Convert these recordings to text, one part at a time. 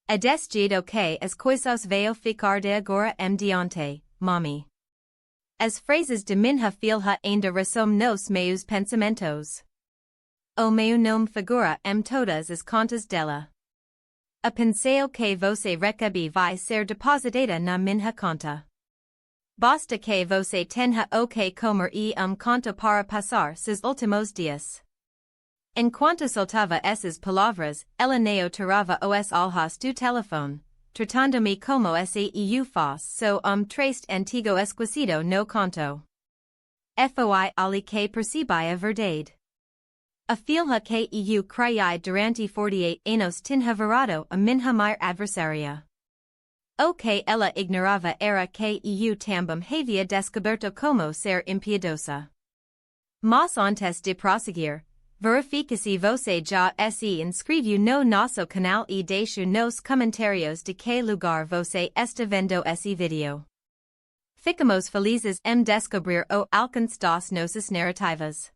Adesgido que as coisas veo ficar de agora em diante, mami. As phrases de minha filha ainda resom nos meus pensamentos. O meu nome figura em todas as contas dela. A penseo que você recebe vai ser depositada na minha conta. Basta que você tenha o que comer e conta para passar seus últimos dias. Enquanto soltava essas palavras, ela neo tirava os olhos do telefone, tratando-me como se eu fosse so traste antigo esquecido no conto. Foi ali que percebi a verdade. A filha que eu criei durante 48 anos tinha virado a minha maior adversária. O que ela ignorava era que eu também havia descoberto como ser impiedosa. Mas antes de prosseguir, verifique se você já se inscreveu no nosso canal e deixe nos comentários de que lugar você está vendo esse vídeo. Ficamos felizes em descobrir o alcance das nossas narrativas.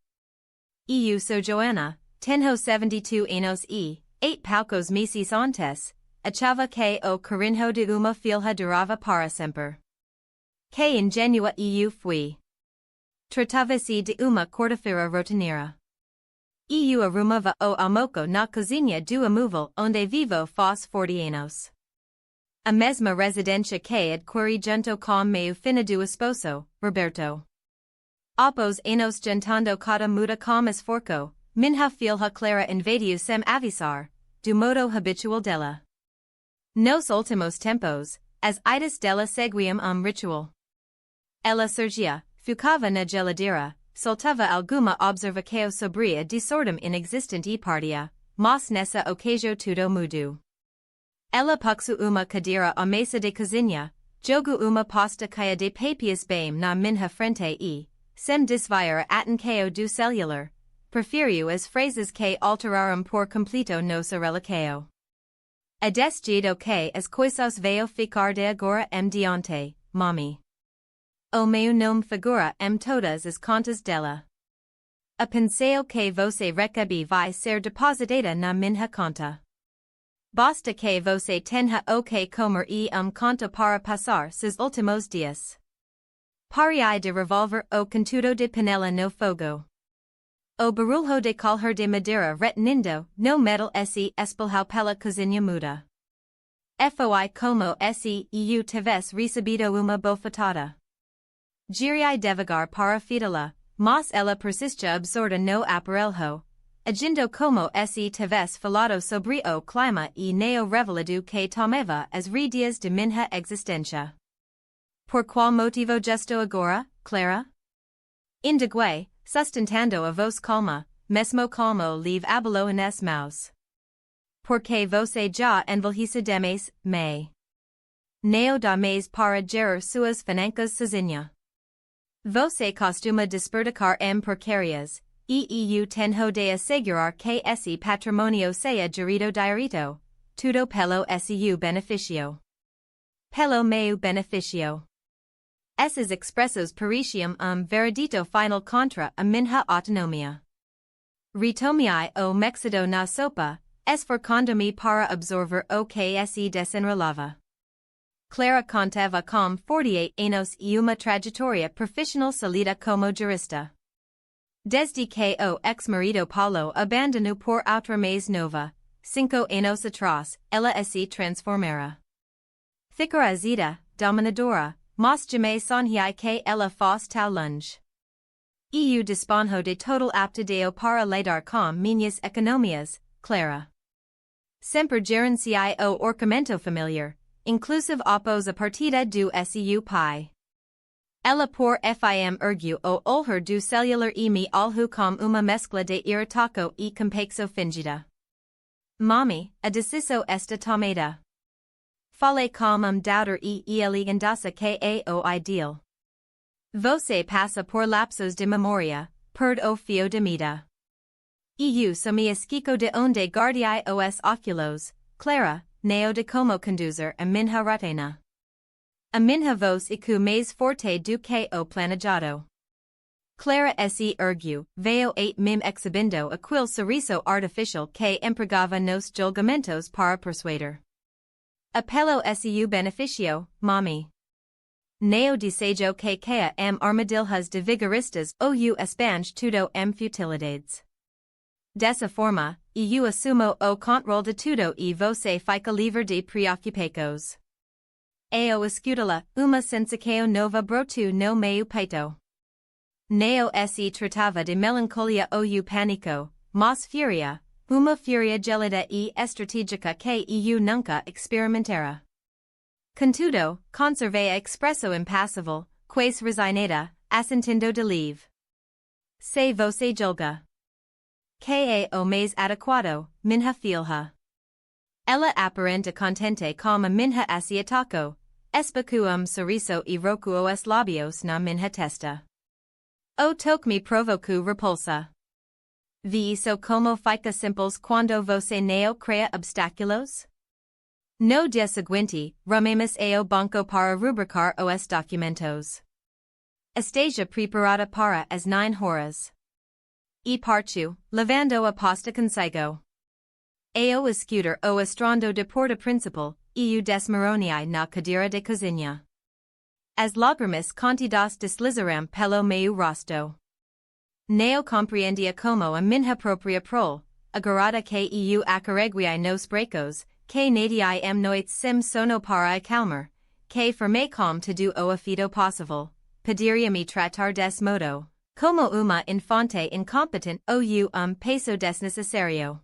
Eu sou Joana, tenho 72 anos e, 8 poucos meses antes, achava que o carinho de uma filha durava para sempre. Que ingenua eu fui. Tratava-se de uma quarta-feira rotineira. Eu arrumava o almoço na cozinha do imóvel onde vivo faz 40 anos. A mesma residência que adquiri junto com meu finado esposo, Roberto. Após anos jantando cada muda com esforço, minha filha Clara invadiu sem avisar, do modo habitual dela. Nos últimos tempos, as idas dela seguiam ritual. Ela surgia, ficava na geladeira, soltava alguma observação sobre a desordem inexistente e partia, mas nessa ocasião tudo mudou. Ela puxu uma cadeira à mesa de cozinha, jogou uma pasta caia de papéis bem na minha frente e, sem desviar a atenção do celular, preferiu as frases que alteraram por completo nossa relação. Adesgido que as coisas veo ficar de agora em diante, mami. O meu nome figura em todas as contas dela. A penseo que você recebe vai ser depositada na minha conta. Basta que você tenha o que comer e conta para passar seus últimos dias. Parei de revolver o contudo de panela no fogo. O barulho de colher de madeira retenindo no metal se espalhou pela cozinha muda. Foi como se eu tivesse recebido uma bofetada. Girei devagar para fitá-la, mas ela persistia absorta no aparelho, agindo como se tivesse falado sobre o clima e neo revelado que tomava as rédeas de minha existência. Por qual motivo gesto agora, Clara? Indaguei, sustentando a voz calma, mesmo calmo leve abalo nas mãos. Porque você já envelhece demais, me. Neo da mais para gerar suas finanças sozinha. Você costuma desperdicar em porcarias, e eu tenho de assegurar que esse patrimônio seja gerido direito, tudo pelo seu benefício. Pelo meu benefício. Esses expressos pareciam veredito final contra a minha autonomia. Retomei o mexado na sopa, esforçando-me para absorver o que se desenrolava. Clara contava com 48 anos e uma trajetória profissional sólida como jurista. Desde que o ex-marido Paulo abandonou por outra mais nova, 5 anos atrás, ela se transformara. Ficara azeda, dominadora, mas jamais sonhei que ela fosse tal longe. Eu disponho de total aptidão para lidar com minhas economias, Clara. Sempre gerenciei o orçamento familiar, inclusive após a partida do seu pai. Ela por fim ergueu o olhar do celular e me olhou com uma mescla de irritação e complexo fingida. Mami, a decisão está tomada. Falei com doubter e elegância que é o ideal. Você passa por lapsos de memória, perde o fio de meada. Eu só me esquico de onde guardei os óculos, Clara, neo de como conduzir a minha rotina. A minha voz é mais forte do que o planejado. Clara se ergueu, veio a mim exibindo aquele sorriso artificial que empregava nos julgamentos para persuadir. Apelo seu beneficio, mommy. Neo desejo que quea armadilhas de vigoristas ou espange tudo futilidades. Dessa forma, eu assumo o controle de tudo e você fica livre de preocupações. Eu escutala, uma sensação nova brotou no meu peito. Neo se tratava de melancolia ou pânico, mas furia, uma furia gelada e estratégica que eu nunca experimentara. Contudo, conservei a expresso impassível, quase resignada, assentindo de leve. Se você julga que é o mais adequado, minha filha. Ela aparenta contente com a minha se ataco, especu sorriso e roku os lábios na minha testa. O toque me provocou repulsa. Vi isso como fica simples quando você não cria obstáculos? No dia seguinte, rumamos ao banco para rubricar os documentos. Esteja preparada para as 9 horas. E partiu, levando a pasta consigo. Eu escutar o estrondo de porta principal, e desmoronei na cadeira de cozinha. As lágrimas contidas deslizaram pelo meu rosto. Não compreendia como a minha própria prole, agora que eu acarreguei nos brecos, que nadie noite sim sono para acalmar, que formei com todo o afeto possível, poderia-me tratar desse modo, como uma infante incompetente ou peso desnecessário.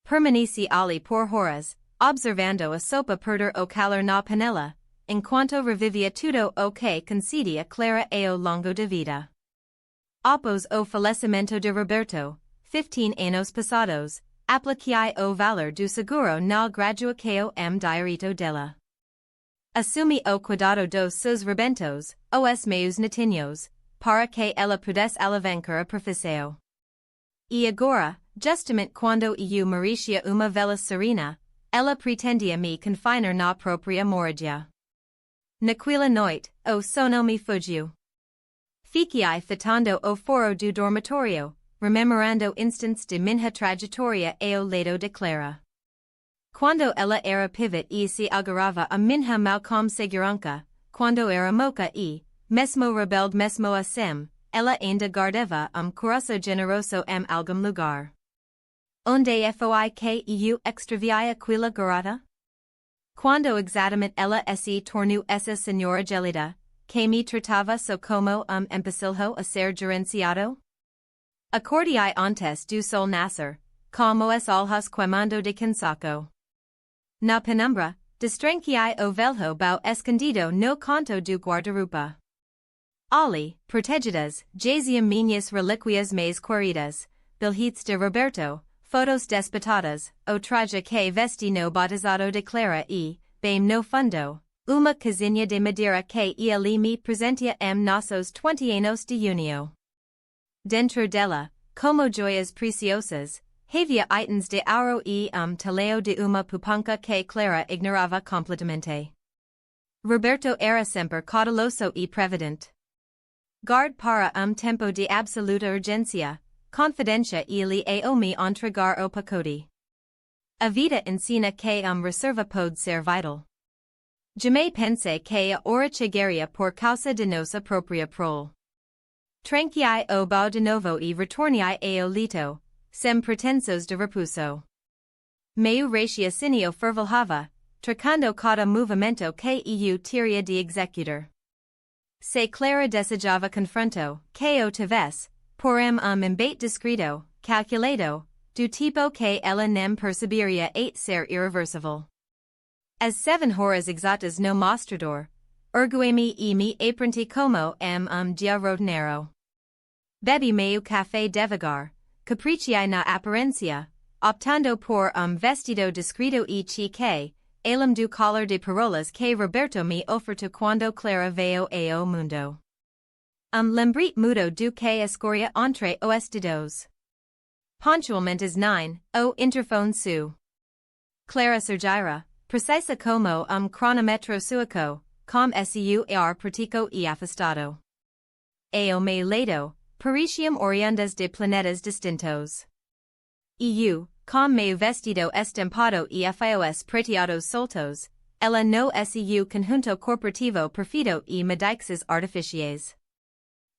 Permaneci ali por horas, observando a sopa perder o calor na panela, enquanto revivia tudo o que concedia Clara ao longo da vida. Após o falecimento de Roberto, 15 anos passados, apliquei o valor do seguro na graduação direito dela. Assumi o cuidado dos seus rebentos, os meus netinhos, para que ela pudesse alavancar a profissão. E agora, justamente quando eu merecia uma vela serena, ela pretendia me confinar na própria moradia. Naquela noite, o sono me fugiu. Fiquei fitando o foro do dormitório, rememorando instantes de minha trajetória ao lado de Clara. Quando ela era pivot e se agarrava a minha mão com segurança, quando era moca e, mesmo rebelde mesmo assim, ela ainda guardava coração generoso algum lugar. Onde foi que eu extraviei aquela garota? Quando exatamente ela se tornou essa senhora gelida, que me tratava so como imbecilho a ser gerenciado? Acordei antes do sol nascer, como os olhos queimando de cansaço. Na penumbra, destranquei o velho bao escondido no canto do guarda-roupa. Ali, protegidas, jaziam minhas relíquias mais queridas, bilhetes de Roberto, fotos despotadas, o traje que vesti no batizado de Clara e, bem no fundo, uma casinha de madeira que ali me presentia nossos 20 anos de junio. Dentro dela, como joias preciosas, havia itens de ouro e taleo de uma pupanca que Clara ignorava completamente. Roberto era sempre cauteloso e previdente. Guard para tempo de absoluta urgência, confidência ele ao me entregar o pacote. A vida ensina que reserva pode ser vital. Jamais pensei que a hora chegaria por causa de nossa própria prole. Tranquei o bao de novo e retornei ao leito, sem pretensos de repouso. Meu raciocínio fervilhava, trocando cada movimento que eu teria de executar. Se Clara desejava confronto, que o tivesse, porém embate discreto, calculado, do tipo que ela nem perceberia a ser irreversível. As 7 horas exatas no mostrador, erguei-me e me aprendi como dia rotineiro. Bebi meio café devagar, capriciei na aparência, optando por vestido discreto e chique, além do collar de perolas que Roberto me ofertou quando Clara veio ao mundo. Lembrete mudo do que escoria entre os dedos. Pontualmente às 9, o interfone su. Clara surgira, precisa como cronômetro sueco, com seu prático e afastado. Ao meu lado, pareciam oriundas de planetas distintos. E eu, com meu vestido estampado e fios prateados soltos, ella no seu conjunto corporativo preferido e medixes artificiais.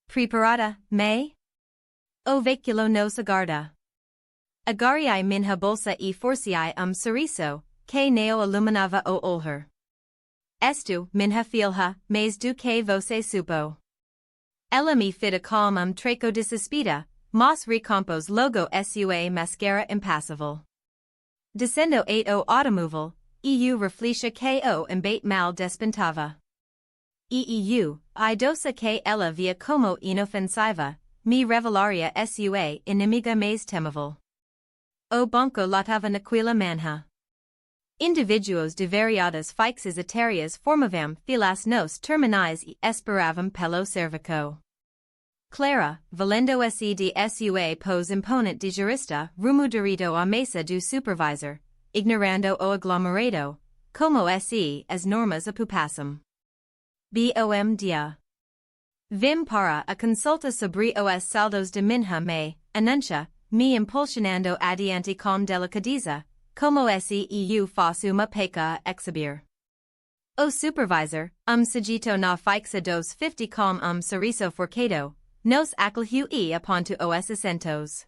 Preparada, me? O veículo nos aguarda. Agariai minha bolsa e forciai sorriso, que neo iluminava o olhar. Estu, minha filha, mais do que você supo. Ela me fita com treco desespida, mas recompos logo sua mascara impassível. Descendo o automóvel, eu refletia que o embate mal despentava. I dosa que ela via como inofensiva, me revelaria sua inimiga mais temável. O banco latava naquela manhã. Indivíduos de variadas fixes etárias formavam filas nos terminais e esperavam pelo cervico. Clara, valendo se de sua pose imponente de jurista, rumo direito à mesa do supervisor, ignorando o aglomerado, como se as normas apupassem. Bom dia. Vim para a consulta sobre os saldos de minha me, anuncia, me impulsionando adiante com delicadeza, como se eu fosse uma peca a exibir. O supervisor, sagito na fixa dos 50 com sorriso forcado, nos acolheu e apontou os assentos.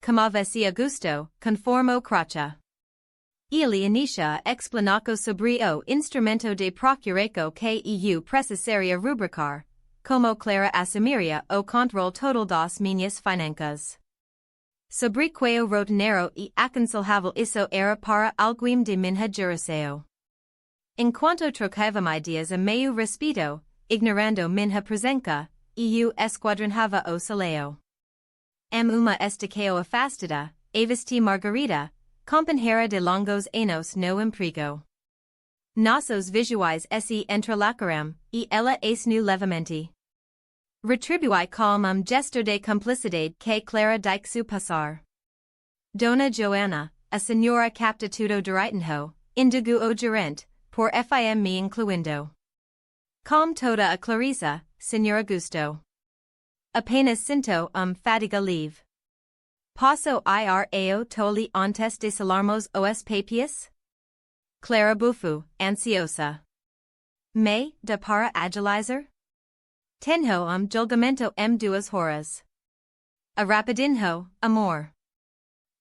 Comava-se a gusto, conforme o crotcha. Ele inicia explanaco sobre o instrumento de procuraco que eu precisaria rubricar, como Clara assumiria o controle total das minhas finanças. Sobre queo rotineiro e aconselhável isso era para alguém de minha geração. Enquanto trocavam ideias a meio respeito, ignorando minha presença, eu esquadronava o saleo. Uma estaqueo afastada, avesti Margarida, companheira de longos anos no emprego. Nossos visuais se entrelacaram, e ela nu levemente. Retribui com gesto de cumplicidade que Clara dixu passar. Dona Joana, a senhora capta tudo direitinho, indigo o gerente, por fim me incluindo. Com toda a Clarissa, senhora Gusto. Apenas sinto fadiga leve. Posso ir ao tole antes de salarmos os papias? Clara bufu, ansiosa. Me, da para agilizer? Tenho julgamento duas horas. A rapidinho, amor.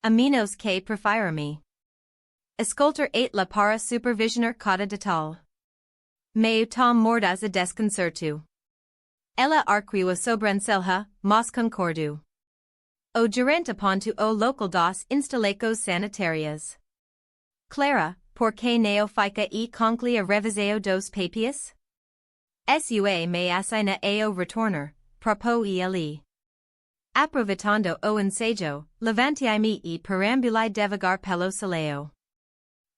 A menos que prefiro-me. Escolter la para supervisionar cada detalhe. Meu tom mordas a desconcerto. Ela arquiu a sobrancelha, mas concordo. O gerente apontou o local das instalações sanitárias. Clara, por que não fica e conclui a revisão dos papias? Sua me assigna ao retornar, propos ele. Aproveitando o ensejo, levantei-me e perambulei devagar pelo salão.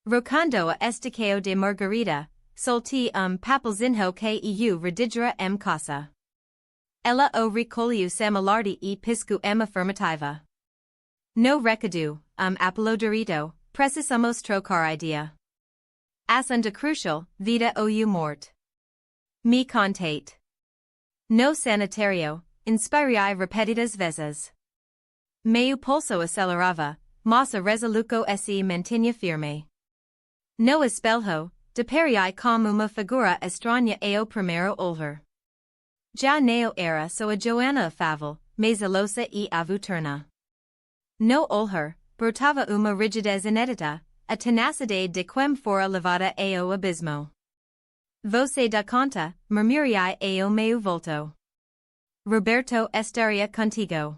Rocando a estaqueo de Margarida, solti papelzinho que eu redigera casa. Ela o recolheu sem alarde e pisco afirmativa. No recado, apelo direito, precisamos trocar idea. Assunto crucial, vida ou morte. Me contate. No sanitário, inspirei repetidas vezes. Meu pulso acelerava, mas a resoluco se mantinha firme. No espelho, deparei com uma figura estranha ao primeiro olhar. Já não era só a Joana afável, mas a louça e avuturna. No olhar, brotava uma rigidez inédita, a tenacidade de quem fora levada ao abismo. Você dá conta, murmurei ao meu volto. Roberto estaria contigo.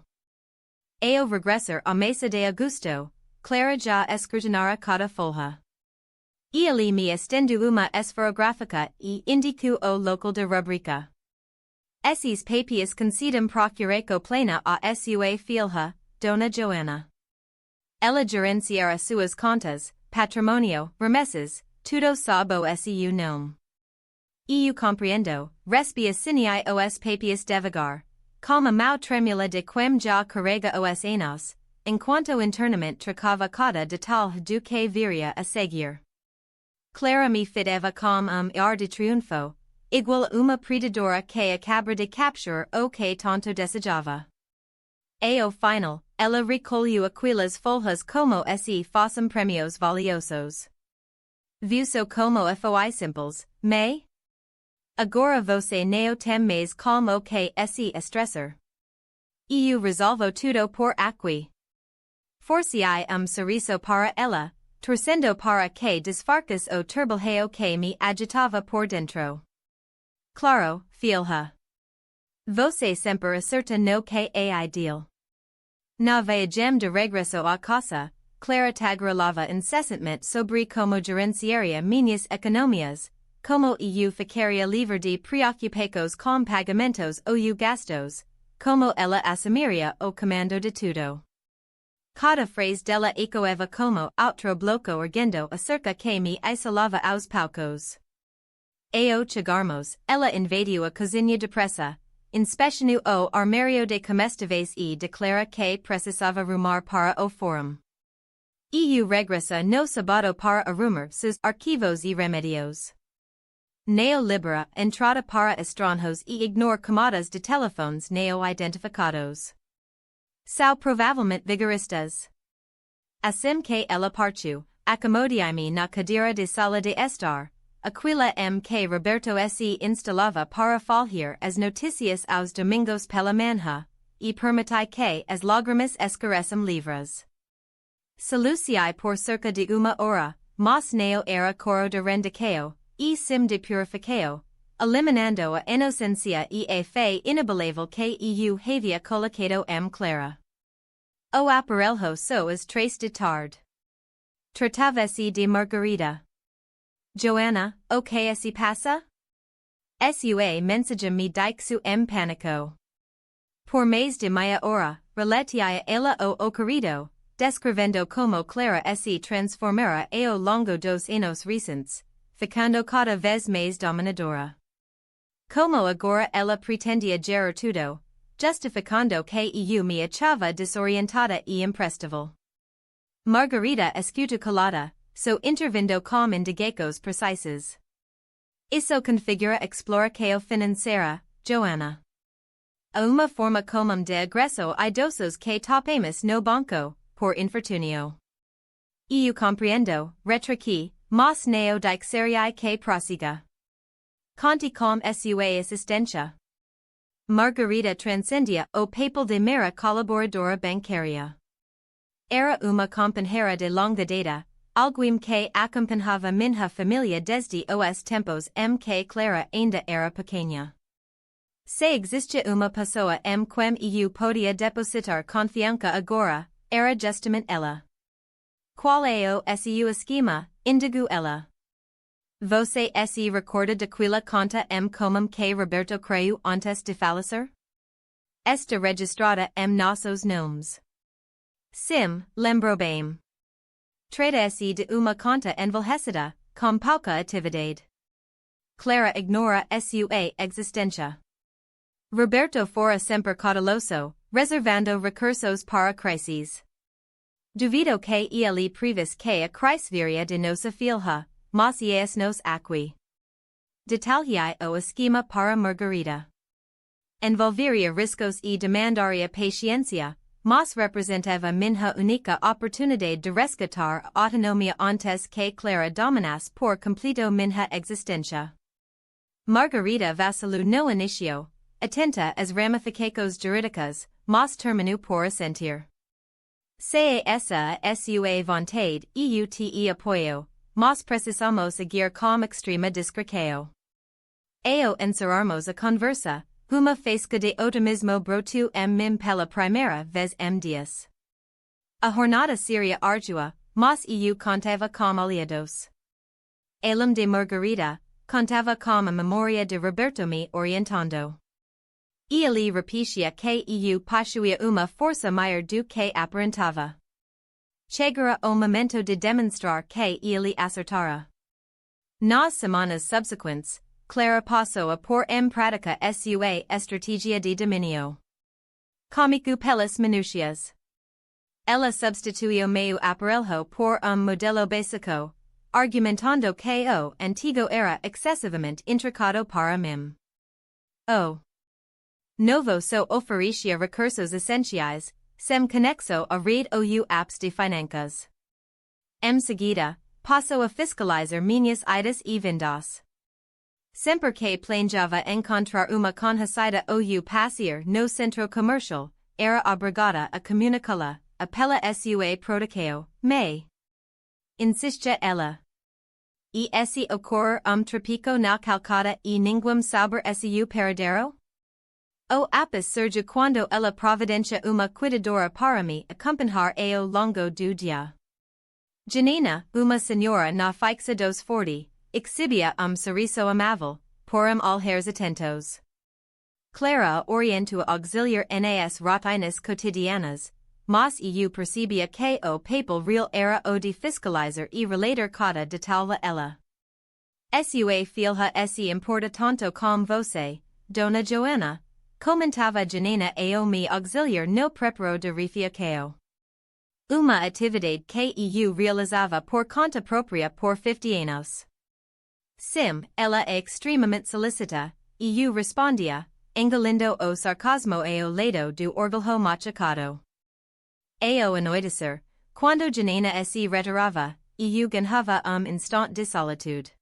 Ao regressar à mesa de Augusto, Clara já escrutinara cada folha. Ele me estendeu uma esferográfica e indicou o local de rubrica. Esses papias concedem procuraco plena a sua filha, Dona Joana. Ela gerenciara suas contas, patrimônio, remessas, tudo sob o seu nome. Eu compreendo, respia sinai os papias devagar, com a mão tremula de quem já carrega os anos, enquanto internamente trocava cada detalhe do que viria a seguir. Clara me fitava com ar de triunfo, igual a uma predadora que acabara de capturar o que tanto desejava. Ao final, ela recolheu aquelas folhas como se fossem premios valiosos. Viu so como foi simples, me? Agora você não tem mais calmo que esse estressor. Eu resolvo tudo por aqui. Forciai sorriso para ela, torcendo para que desfarques o turbilhão que me agitava por dentro. Claro, filha. Você sempre acerta no que é ideal. Na viagem de regresso à casa, Clara tagarelava incessantemente sobre como gerenciaria minhas economias, como eu ficaria livre de preocupações com pagamentos ou gastos, como ela assumiria o comando de tudo. Cada frase dela ecoava como outro bloco erguendo acerca que me isolava aos poucos. Ao chegarmos, ela invadiu a cozinha depressa, inspecionou o armário de comestíveis e declara que precisava rumar para o fórum. Eu regressa no sábado para arrumar seus arquivos e remedios. Neo libera entrada para estranhos e ignora chamadas de telefones neo identificados. São provavelmente vigoristas. Assim que ela partiu, acomodei-me na cadeira de sala de estar, aquila que Roberto se instalava para falar as notícias aos domingos pela manhã, e permitai que as lágrimas escurecem livres. Soluciai por cerca de uma hora, mas não era coro de rendicaio, e sim de purificao, eliminando a inocência e a fé inabalável que eu havia colocado clara. O aparelho só as 3 de tarde. Tratava-se de Margarida. Joanna, o que se passa? Sua mensagem me deixou pânico. Por mais de meia hora, relatia ela o ocorrido, descrevendo como Clara se transformara ao longo dos anos recentes, ficando cada vez mais dominadora. Como agora ela pretendia gerar tudo, justificando que eu me achava desorientada e imprestável. Margarida escutou calada, so intervindo com indicações precisas. Isso configura exploração financeira, Joanna. A uma forma comum de agresso idosos que topamos no banco, por infortunio. Eu compreendo, retraqui, mas não deixaria que prossiga. Conte com sua assistência. Margarida transcendia o papel de mera colaboradora bancária. Era uma companheira de longa data, alguém que acompanhava minha família desde os tempos que Clara ainda era pequena. Se existe uma pessoa quem eu podia depositar confiança agora, era justamente ela. Qual é o seu esquema, indagou ela. Você se recorda daquela conta comum que Roberto criou antes de falecer? Está registrada nossos nomes. Sim, lembro bem. Trata-se de uma conta envelhecida, com pouca atividade. Clara ignora sua existência. Roberto fora sempre cauteloso, reservando recursos para crises. Duvido que ele previsse que a crise viria de nossa filha, mas nos aqui. Detalhai o esquema para Margarida. Envolveria riscos e demandaria paciência, mas representava minha única oportunidade de resgatar a autonomia antes que Clara dominasse por completo minha existência. Margarida vacilou no início, atenta às ramificações jurídicas, mas terminou por sentir. Se essa sua vontade eu te apoio, mas precisamos seguir com extrema discreção. Ao encerrarmos a conversa, uma faísca de otimismo brotou mim pela primeira vez dias. A jornada seria ardua, mas eu contava com aliados. Além de Margarida, contava com a memória de Roberto me orientando. Ele repetia que eu possuía uma força maior do que aparentava. Chegara o momento de demonstrar que ele acertara. Nas semanas subsequentes, Clara passou a pôr em prática sua estratégia de domínio. Cômico pelas minúcias. Ela substituiu meio aparelho por modelo básico, argumentando que o antigo era excessivamente intricado para mim. O novo só oferecia recursos essenciais, sem conexo a rede ou apps de finanças. Em seguida, passo a fiscalizer minhas idas e vindas. Sempre que planejava encontrar uma conhecida ou passear no centro comercial, era obrigada a comunicá-la, apela sua protocolo, me. Insiste ela. E esse ocorrer tropico na calcada e ninguém saber seu paradero? O apis surge quando ela providencia uma cuidadora para me acompanhar ao longo do dia. Janina, uma senhora na faixa dos 40, exibia sorriso amável, porém olhares atentos. Clara orientou auxiliar nas rotinas cotidianas, mas eu percebia que o papel real era o de fiscalizar e relatar cada detalhe a ela. Sua filha se importa tanto com você, Dona Joana, comentava Janina ao me auxiliar no preparo de refeição. Uma atividade que eu realizava por conta própria por 50 anos. Sim, ela é extremamente solicita, e eu respondia, engolindo o sarcasmo ao lado do orgulho machacado. Ao anoitecer, quando Janina se retirava, eu ganhava instante de solitude.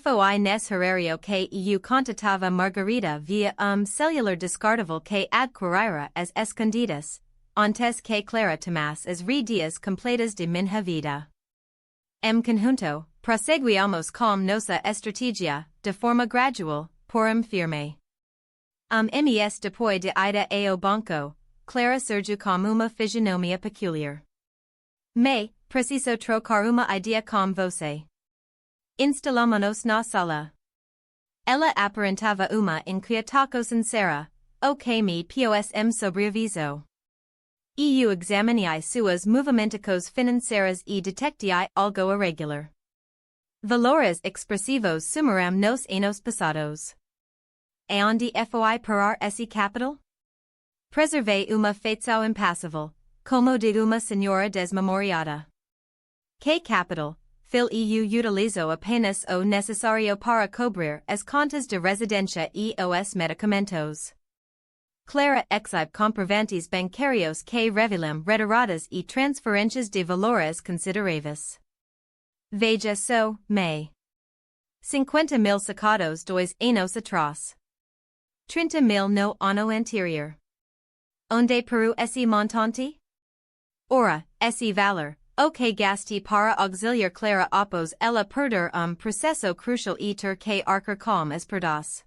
Foi nesse horário que eu contatava Margarida via celular descartável que adquirira as escondidas, antes que Clara tomasse as dias completas de minha vida. Conjunto, prosseguíamos com nossa estratégia, de forma gradual, porém firme. Ms depois de ida ao banco, Clara surgiu com uma fisionomia peculiar. Me, preciso trocar uma ideia com você. Instalamo-nos na sala. Ela aparentava uma inquietação sincera, o que me pôs sobreaviso. Eu examinei seus movimentos financeiros e detectei algo irregular. Valores expressivos sumiram nos anos passados. Aonde foi parar esse capital? Preservei uma feição impassível, como de uma senhora desmemoriada. Que capital? Phil eu utilizo apenas o necessário para cobrir as contas de residência e os medicamentos. Clara exhibe comprovantes bancários que revelam retiradas e transferências de valores consideráveis. Veja só, me. 50.000 sacados 2 anos atrás. 30.000 no ano anterior. Onde Peru esse montante? Ora, esse valor, o que gastei para auxiliar Clara após ela perder processo crucial e ter que arcar com as perdas.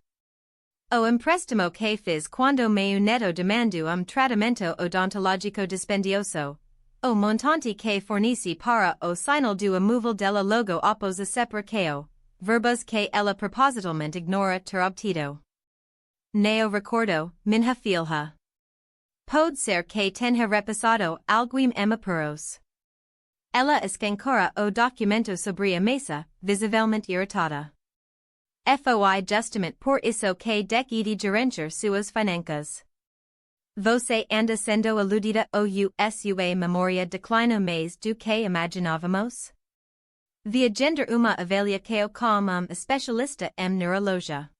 O empréstimo que fiz quando meu neto demandou tratamento odontológico dispendioso. O montante que forneci para o sinal do removal dela logo após a separação. Verbos que ela propositalmente ignora ter obtido. Neo recordo, minha filha. Pode ser que tenha repassado algum apuros. Ela escancora o documento sobre a mesa, visivelmente irritada. Foi justamente por isso que decidi gerenciar suas finanças. Você anda sendo aludida ou sua memória declina mais do que imaginávamos? Viajando uma avaliação com especialista em neurologia.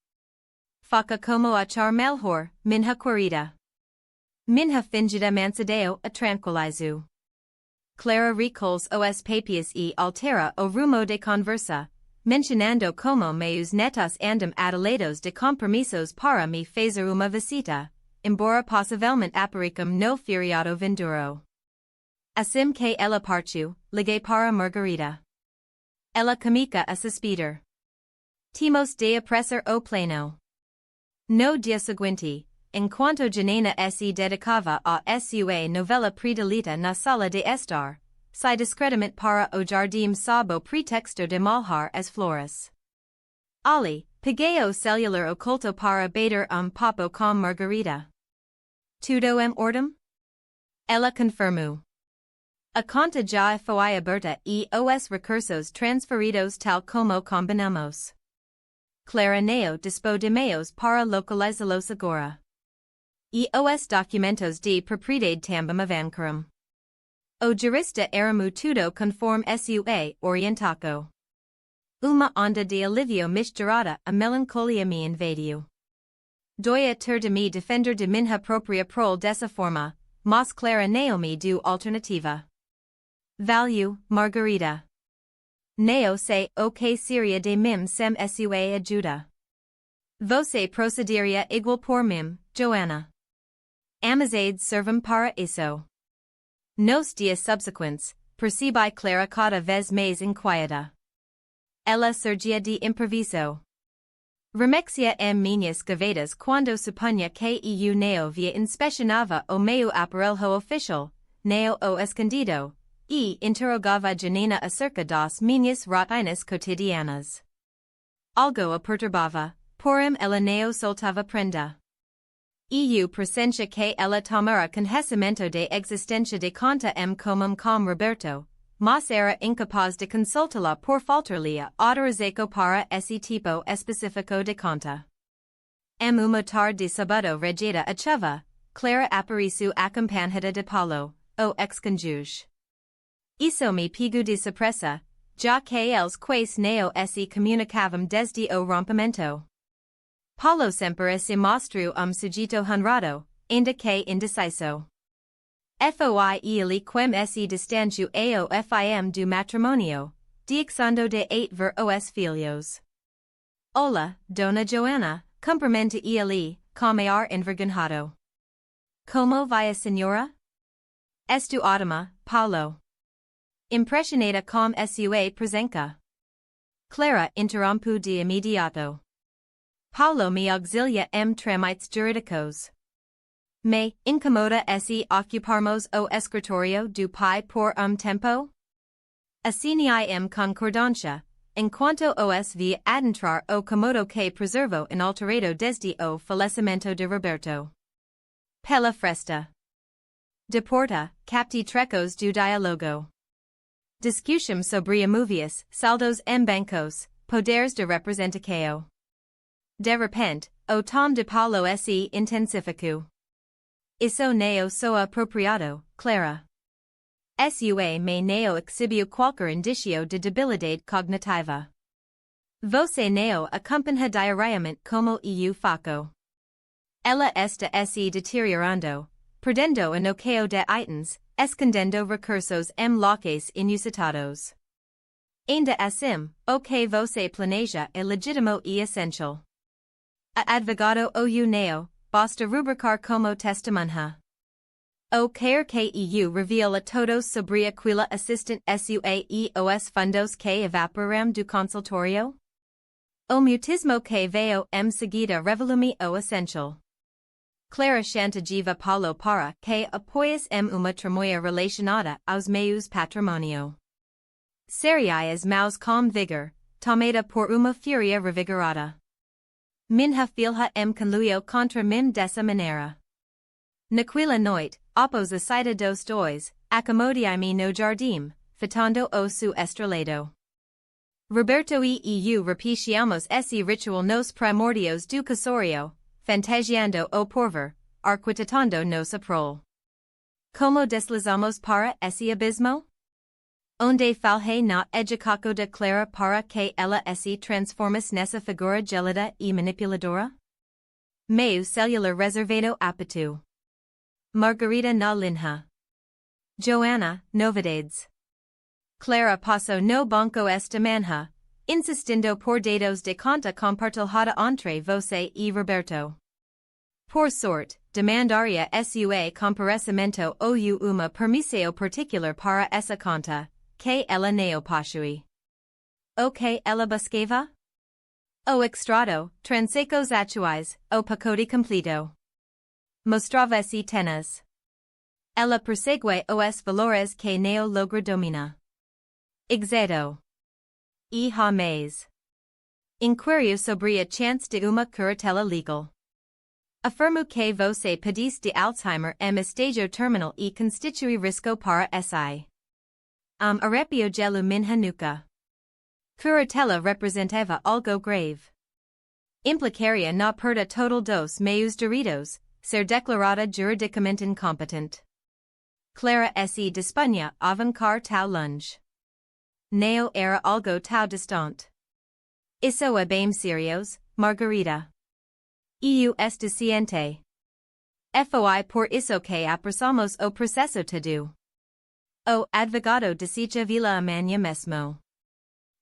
Faca como achar melhor, minha querida. Minha fingida mansidão a tranquilizo. Clara recalls os papias e altera o rumo de conversa, mencionando como meus netos andam atalados de compromissos para me fazer uma visita, embora possivelmente aparecam no feriado vindouro. Assim que ela partiu, liguei para Margarida. Ela comica a suspirar. Timos de apressar o plano. No dia seguinte, enquanto Janina se dedicava a sua novela predileta na sala de estar, sai discretamente para o jardim sob o pretexto de malhar as flores. Ali, peguei o celular oculto para bater papo com Margarida. Tudo em ordem? Ela confirmou. A conta já foi aberta e os recursos transferidos tal como combinamos. Clara Neo dispô de meios para localizá-los agora. E os documentos de propriedade também avancaram. O jurista era tudo conforme sua orientação. Uma onda de alívio misturada a melancolia me invadiu. Doia ter de me defender de minha própria prole dessa forma, mas Clara Neo me deu alternativa. Valeu, Margarida. Neo se ok Syria de mim sem sua ajuda. Você procederia igual por mim, Joanna. Amizade servem para isso. Nos dias subsequentes, percebi Clara cada vez mais inquieta. Ela surgia de improviso. Remexia minhas gavetas quando supunha que eu neo via inspecionava o meu aparelho oficial, neo o escondido, e interrogava Janina acerca das minhas rotinas cotidianas. Algo a perturbava, porém ela neo soltava prenda. Eu presentia que ela tomara conhecimento de existência de conta comum com Roberto, mas era incapaz de consultá-la por faltar-lhe a autorização para esse tipo específico de conta. Uma tarde de sábado regida a chuva, Clara apareceu acompanhada de Paulo, o ex-cônjuge. Isso me pegou de surpresa, já que eles quase não se comunicavam desde o rompimento. Paulo sempre se mostrou sujeito honrado, ainda que indeciso. Foi ele quem se distanciou ao fim do matrimônio, deixando de ver os filhos. Olá, Dona Joanna, cumprimenta ele, com ar envergonhado. Como vai a senhora? Estou ótima, Paulo. Impressionada com sua presença. Clara interrompeu de imediato. Paulo me auxilia tramites jurídicos. Me incomoda se ocuparmos o escritório do pai por tempo? Assinei concordância, enquanto os via adentrar o comodo que preservou inalterado desde o falecimento de Roberto. Pela fresta. Deporta, capti trecos do diálogo. Discussão sobre movias, saldos bancos, poderes de representação. De repente, o tom de Paulo se intensificou. Isso não soa apropriado, Clara. Sua me não exibiu qualquer indicio de debilidade cognitiva. Você não acompanha diariamente como eu faço. Ela está se deteriorando, perdendo a noção de itens, escondendo recursos locais inusitados. Ainda assim, o que você planeja é legítimo e essencial. A advogado ou neo, basta rubricar como testemunha. O quer que eu revela todos sobre aquela assistent sua e os fundos que evaporam do consultório? O mutismo que veo seguida revelume o essencial. Clara chantageava Paulo para que apoias uma tramoia relacionada aos meus patrimônio. Seria as maus com vigor, tomada por uma fúria revigorada. Minha filha conluiu contra mim dessa maneira. Naquela noite, após a saída dos dois, acomodei-me no jardim, fitando o seu estrelado. Roberto e eu repetiamos esse ritual nos primórdios do casorio, fantasiando o porvir, arquitetando nossa prole. Como deslizamos para esse abismo? Onde falhei na educação de Clara para que ela se transformasse nessa figura gelada e manipuladora? Meu celular reservado apto. Margarida na linha. Joanna, novidades. Clara passou no banco esta manhã, insistindo por dados de conta compartilhada entre você e Roberto. Por sorte, demandaria sua comparecimento ou uma permissão particular para essa conta, que ela não possui. O que ela buscava? O extrato, transecos atuais, o pacote completo. Mostrava-se tenaz. Ela persegue os valores que não logra domina. Exato. E mais. Inquirio sobre a chance de uma curatela legal. Afirmo que você padece de Alzheimer estágio terminal e constitui risco para si. Arrepio gelo minha nuca. Curatela representava algo grave. Implicaria na perda total dos meus direitos, ser declarada juridicamente incompetente. Clara se dispunha a avancar tal longe. Não era algo tão distante. Isso é bem serios, Margarida. Eu estou ciente. Foi por isso que apressamos o processo todo. O advogado deseja vê-la amanhã mesmo.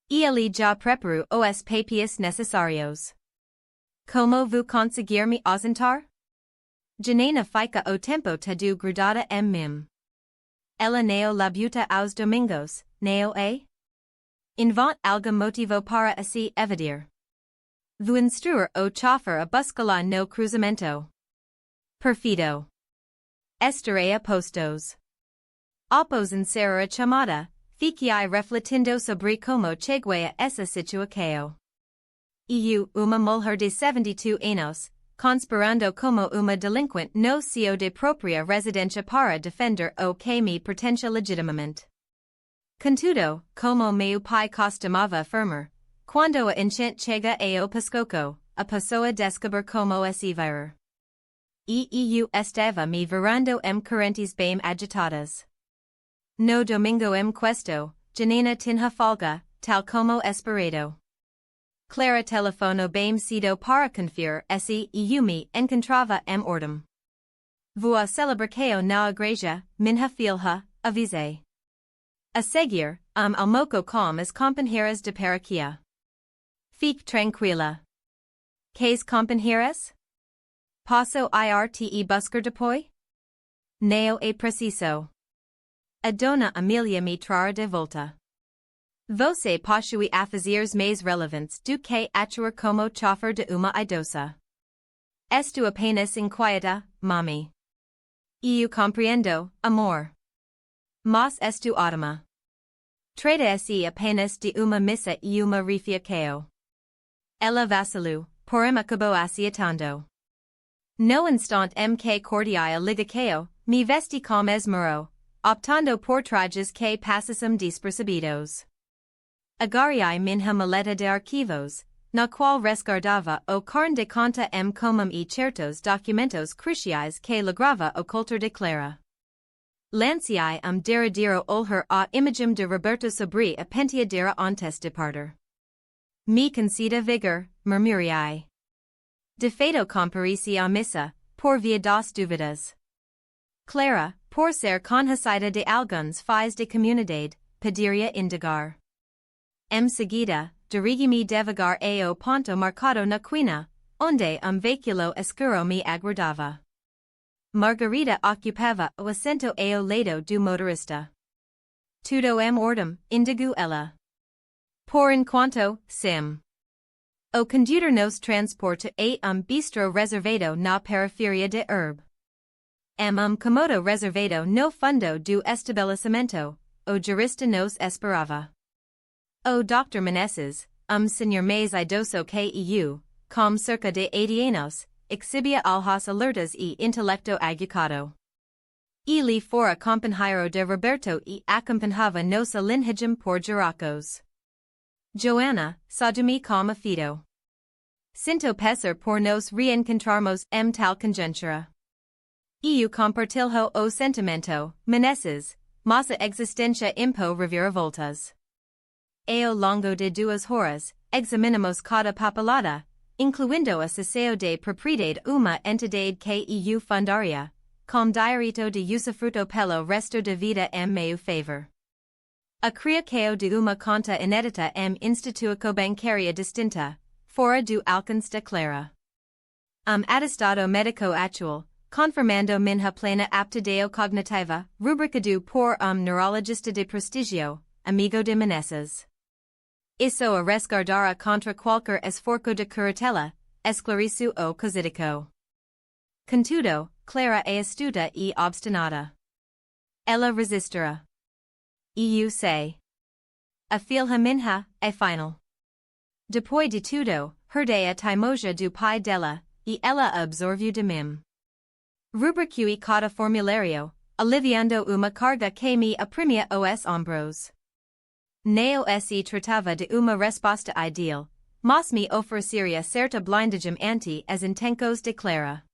Ele já preparo os papios necessários. Como vou conseguir me ausentar? Janena fica o tempo todo grudada em mim. Ela neo labuta aos domingos, neo é? Invent algo motivo para assim evadir. Vou instruir o chofer a buscar no cruzamento. Perfido. Estarei a postos. Após encerrar a chamada, fiquei refletindo sobre como cheguei a essa situação. Uma mulher de 72 anos, conspirando como uma delinquente no seu de própria residência para defender o que me pertence legitimamente. Contudo, como meu pai costumava afirmar, quando a enchente chega ao pescoço, a pessoa descobre como se virar. Estava me virando correntes bem agitadas. No domingo questo, Janena tinha folga, tal como esperado. Clara telefonou bem cedo para conferir se me encontrava ordem. Vou a celebrar na igreja, minha filha, avisei. A seguir, almoço com as companheiras de paróquia. Fique tranquila. Quais companheiras? Posso irte buscar depois? Não é preciso. A dona Amelia me trará de volta. Você possui afazeres mais relevantes do que atuar como chofer de uma idosa. Estou apenas inquieta, mami. Eu compreendo, amor. Mas estou ótima. Trata-se apenas de uma missa e uma refeição. Ela vacilou, porém acabou acertando. No instante que cordial ligação, me vesti com esmero, optando por trajes que passassem despercebidos. Agarrei minha maleta de arquivos, na qual resguardava o carne de conta como e certos documentos cruciais que lograva ocultar de Clara. Lancei derradeiro olhar a imagem de Roberto sobre a penteadeira antes de partir. Me conceda vigor, murmurei. De fato compareci à missa, por via das dúvidas. Clara, por ser conhecida de alguns fins de comunidade, pediria indagar. Seguida, dirigi-me devagar ao ponto marcado na quina, onde veículo escuro me aguardava. Margarida ocupava o assento ao lado do motorista. Tudo ordem, indagou ela. Por enquanto, sim. O condutor nos transporta a bistro reservado na periferia de urbe. Comodo reservado no fundo do estabelecimento, o jurista nos esperava. O Dr. Meneses, senhor mais idoso que eu, com cerca de 80 anos, exhibia alhas alertas e intelecto aguçado. Ele fora companheiro de Roberto e acompanhava nossa linhagem por juracos. Joana, saudou-me com afeto. Sinto pesar por nos reencontrarmos tal conjuntura. Eu compartilho o sentimento, Meneses, mas a existência impo reviravoltas. Ao longo de 2 horas, examinamos cada papelada, incluindo a cesseo de propriedade uma entidade que eu fundaria, com direito de usufruto pelo resto de vida meu favor. A criação de uma conta inédita instituição bancária distinta, fora do alcance de Clara. Atestado médico atual, confirmando minha plena aptidão cognitiva, rubricado por neurologista de prestigio, amigo de Meneses. Isso a resguardara contra qualquer esforço de curatela, esclareço o cosídico. Contudo, Clara é astuta e obstinada. Ela resistirá. Eu sei. A filha minha é final. Depois de tudo, herdei a teimosia do pai dela, e ela a absorveu de mim. Rubriquei cada formulário, aliviando uma carga que me oprimia os ombros. Não se tratava de uma resposta ideal, mas me ofereceria certa blindagem ante as intenções de Clara.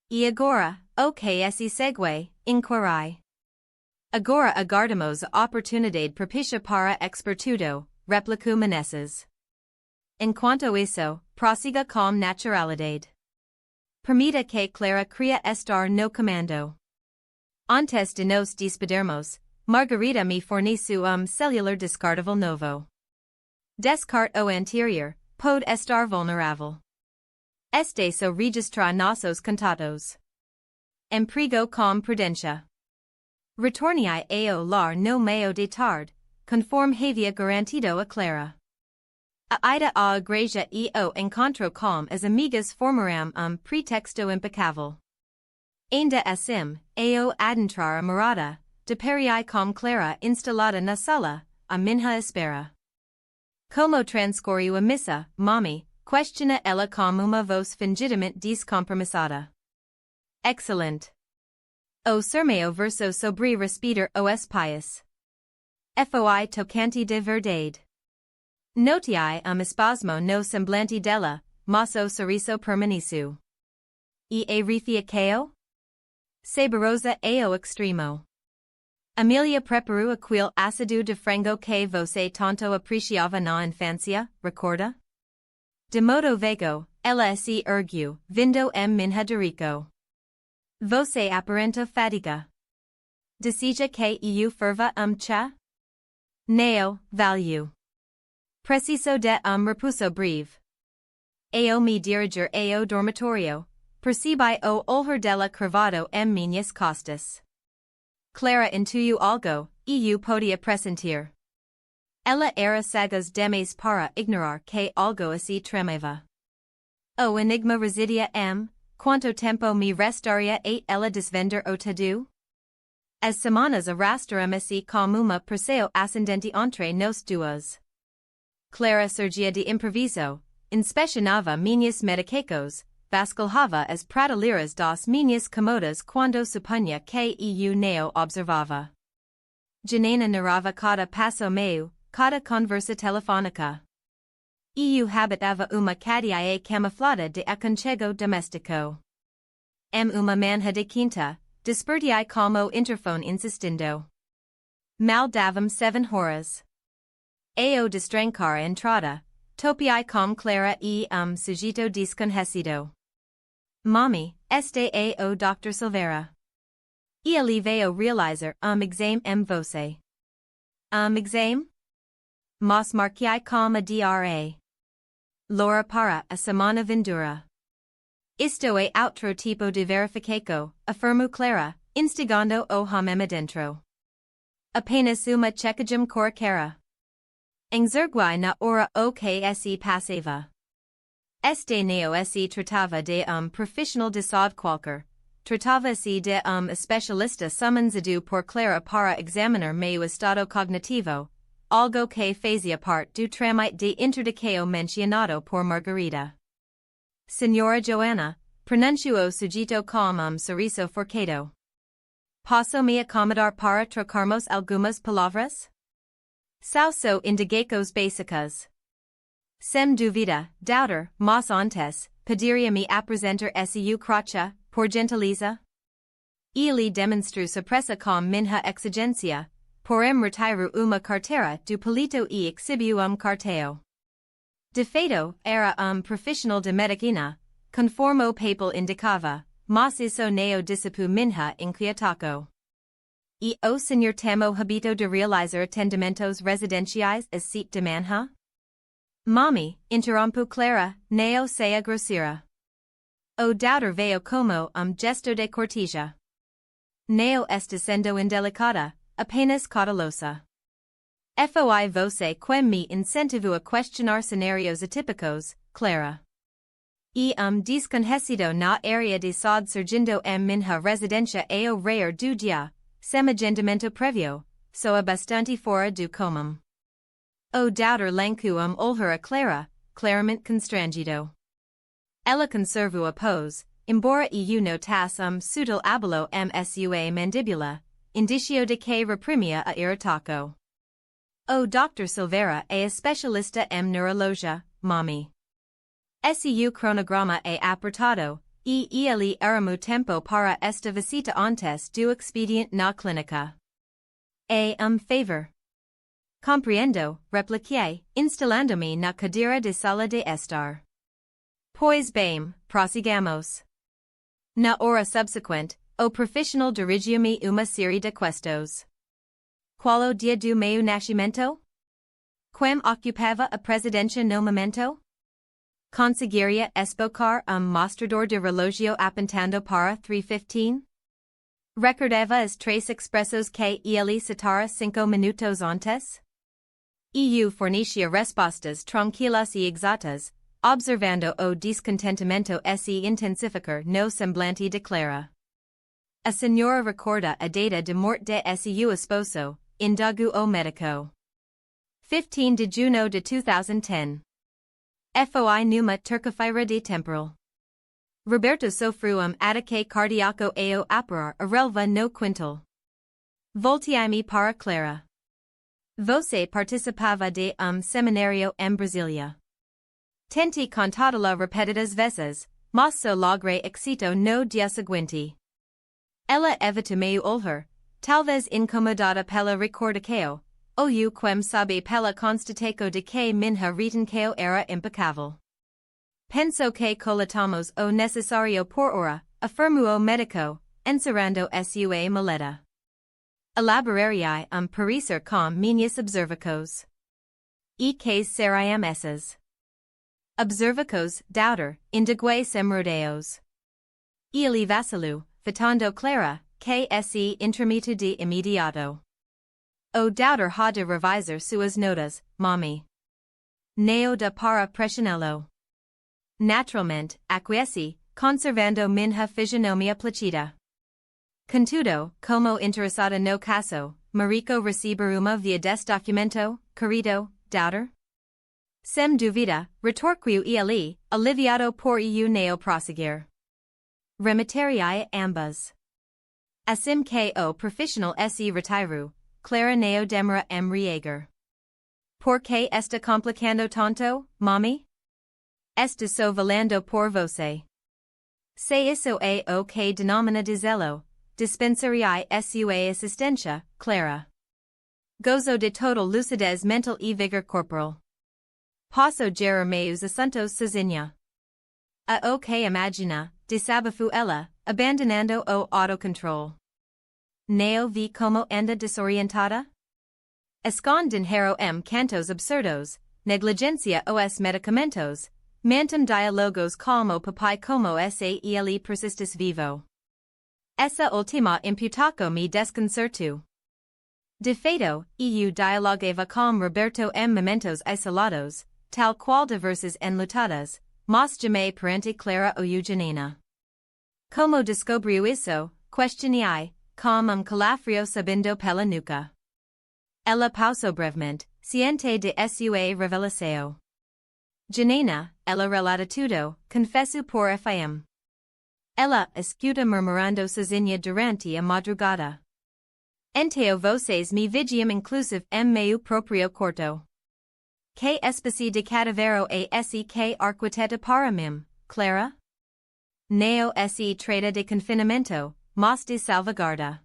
E agora, o que se segue, inquirai. Agora aguardamos a oportunidade propícia para expertudo, replicou Meneses. Enquanto isso, prossiga com naturalidade. Permita que Clara crea estar no comando. Antes de nos despedirmos, Margarida me forneceu celular descartável novo. Descarte o anterior, pode estar vulnerável. Este so registra nossos contatos. Emprego com prudencia. Retornei ao lar no meio de tarde, conforme havia garantido a Clara. A ida à igreja e o encontro com as amigas formaram pretexto impecável. Ainda assim, ao adentrar a morada, deparei com Clara instalada na sala, a minha espera. Como transcorreu a missa, mami? Questiona ela com uma voz fingidamente descompromissada. Excelente. O sermão verso sobre respirar os pais. Foi tocante de verdade. Notei espasmo no semblante dela, mas o sorriso permaneceu. E a refiacao? Saborosa ao extremo. Amelia preparou aquele assado de frango que você tanto apreciava na infância, recorda? De modo vago, ela se ergueu, vindo minha dirico. Você aparenta fadiga. Deseja que eu ferva chá? Não, valeu. Preciso de repouso breve. Ao me dirigir ao dormitorio, percebi o olhar dela cravado minhas costas. Clara intuiu algo, e eu podia pressentir. Ela era sagaz demais para ignorar que algo assim tremeva. O enigma residia quanto tempo me restaria a ela desvender o tadu? As semanas arrastaram-se com uma pressão ascendente entre nós duas. Clara surgia de improviso, inspecionava minhas medicacos, vasculhava as prateleiras das minhas comodas quando supunha que eu não observava. Janina narrava cada passo meu, cada conversa telefônica. Eu habitava uma cadeia camuflada de aconchego doméstico. Uma manhã de quinta, despertei como interfone insistindo. Mal davam 7 horas. Ao destrancar a entrada, topiei com Clara e sujeito desconhecido. Mami, este é o Dr. Silveira. Ele veio realizar exame você. Exame? Mas marquei com a DRA. Laura para a semana vindoura. Isto é outro tipo de verificaco, afirmou Clara, instigando o homem adentro. Apenas uma checagem corriqueira. Exergui na hora o que se passava. Este não se tratava de profissional de saúde qualquer, tratava-se de especialista summonsado por Clara para examinar meu estado cognitivo, algo que fazia parte do tramite de interdicao mencionado por Margarida. Senhora Joana, pronunciou o sujeito com sorriso forcado. Posso-me acomodar para trocarmos algumas palavras? Só indicacos básicos. Sem dúvida, doubter, mas antes, pediria-me apresentar seu crotcha, por gentileza? Ele demonstrou surpresa com minha exigência, porém retirou uma carteira do palito e exibiu cartão. De fato, era profissional de medicina, conforme o papel indicava, mas isso não dissipou minha inquietaco. E o senhor tem o hábito de realizar atendimentos residenciais a sítio de manhã? Mami, interrompu Clara, não seja grosseira. O doubter veio como gesto de cortesia. Não está sendo indelicada, apenas cautelosa. Foi você que me incentivou a questionar cenários atípicos, Clara. E desconhecido na área de saúde surgindo minha residência ao rare do dia, sem agendamento prévio, soa bastante fora do comum. O doubter lançou olhar a Clara, claramente constrangido. Ela conservou a pose, embora eu notasse sutil abalo sua mandíbula, indicio de que reprimia a irritaco. O Dr. Silveira é especialista em neurologia, mami. Seu cronograma é apertado, e ele arrumou tempo para esta visita antes do expediente na clínica. É favor. Compreendo, repliquei, instalando-me na cadeira de sala de estar. Pois bem, prossigamos. Na hora subsequente, o profissional dirigiu-me uma série de questos. Qual o dia do meu nascimento? Quem ocupava a presidência no momento? Conseguiria esbocar mostrador de relógio apontando para 3:15? Recordava as três expressos que ele citara 5 minutos antes? EU fornecia respostas tranquilas e exatas, observando o descontentamento se intensificar no semblante e declara. A senhora recorda a data de morte de seu esposo, indagou o médico. 15 de junho de 2010. Foi numa terça-feira de temporal. Roberto sofreu ataque cardíaco ao operar a relva no quintal. Voltei-me para Clara. Você participava de seminário em Brasília. Tentei contá-la repetidas vezes, mas só logrei éxito no dia seguinte. Ela evitou-me olhar, talvez incomodada pela recordação, ou quem sabe pela constatação de que minha retenção era impecável. Penso que coletamos o necessário por hora, afirmou o médico, encerrando sua maleta. Elaboraria parecer com minhas observações. E que seriam essas? Observações daughter, indigue sem rodeos. Ele vacilou, fitando Clara, que se intromitiu de imediato. O daughter ha de revisar suas notas, mommy. Neo da para pressioná-lo. Naturalmente, acquiesci, conservando minha fisionomia placida. Contudo, como interessada no caso, Marico receber uma via deste documento, querido, daughter? Sem dúvida, retorquiu ele, aliviado por neo prosseguir. Remataria ambas. Assim que o profissional se retirou, Clara neo demora rieger. Por que está complicando tanto, mommy? Está só valendo por você. Se isso é o que denomina dizelo, dispensaria sua assistência, Clara. Gozo de total lucidez mental e vigor corporal. Posso gerar meus assuntos sozinha. A o que imagina, desabafou ela, abandonando o autocontrol. Neo vi como anda desorientada? Escondendo cantos absurdos, negligencia os medicamentos, mantum dialogos calmo papai como se ele persistis vivo. Essa última imputaco me desconcerto. De fato, dialogava com Roberto momentos isolados, tal qual diversas enlutadas, mas jamais perante Clara ou Eugenina. Como descobriu isso, questionei, com calafrio subindo pela nuca. Ela pausou brevemente, ciente de sua revelação. Janina, ela relata tudo, confesso por fim. Ela escuta murmurando sozinha durante a madrugada. Enteo vocês me vigiam inclusive meu próprio quarto. Que espécie de cadavero é esse que arquiteta para mim, Clara? Neo se trata de confinamento, mas de salvaguarda.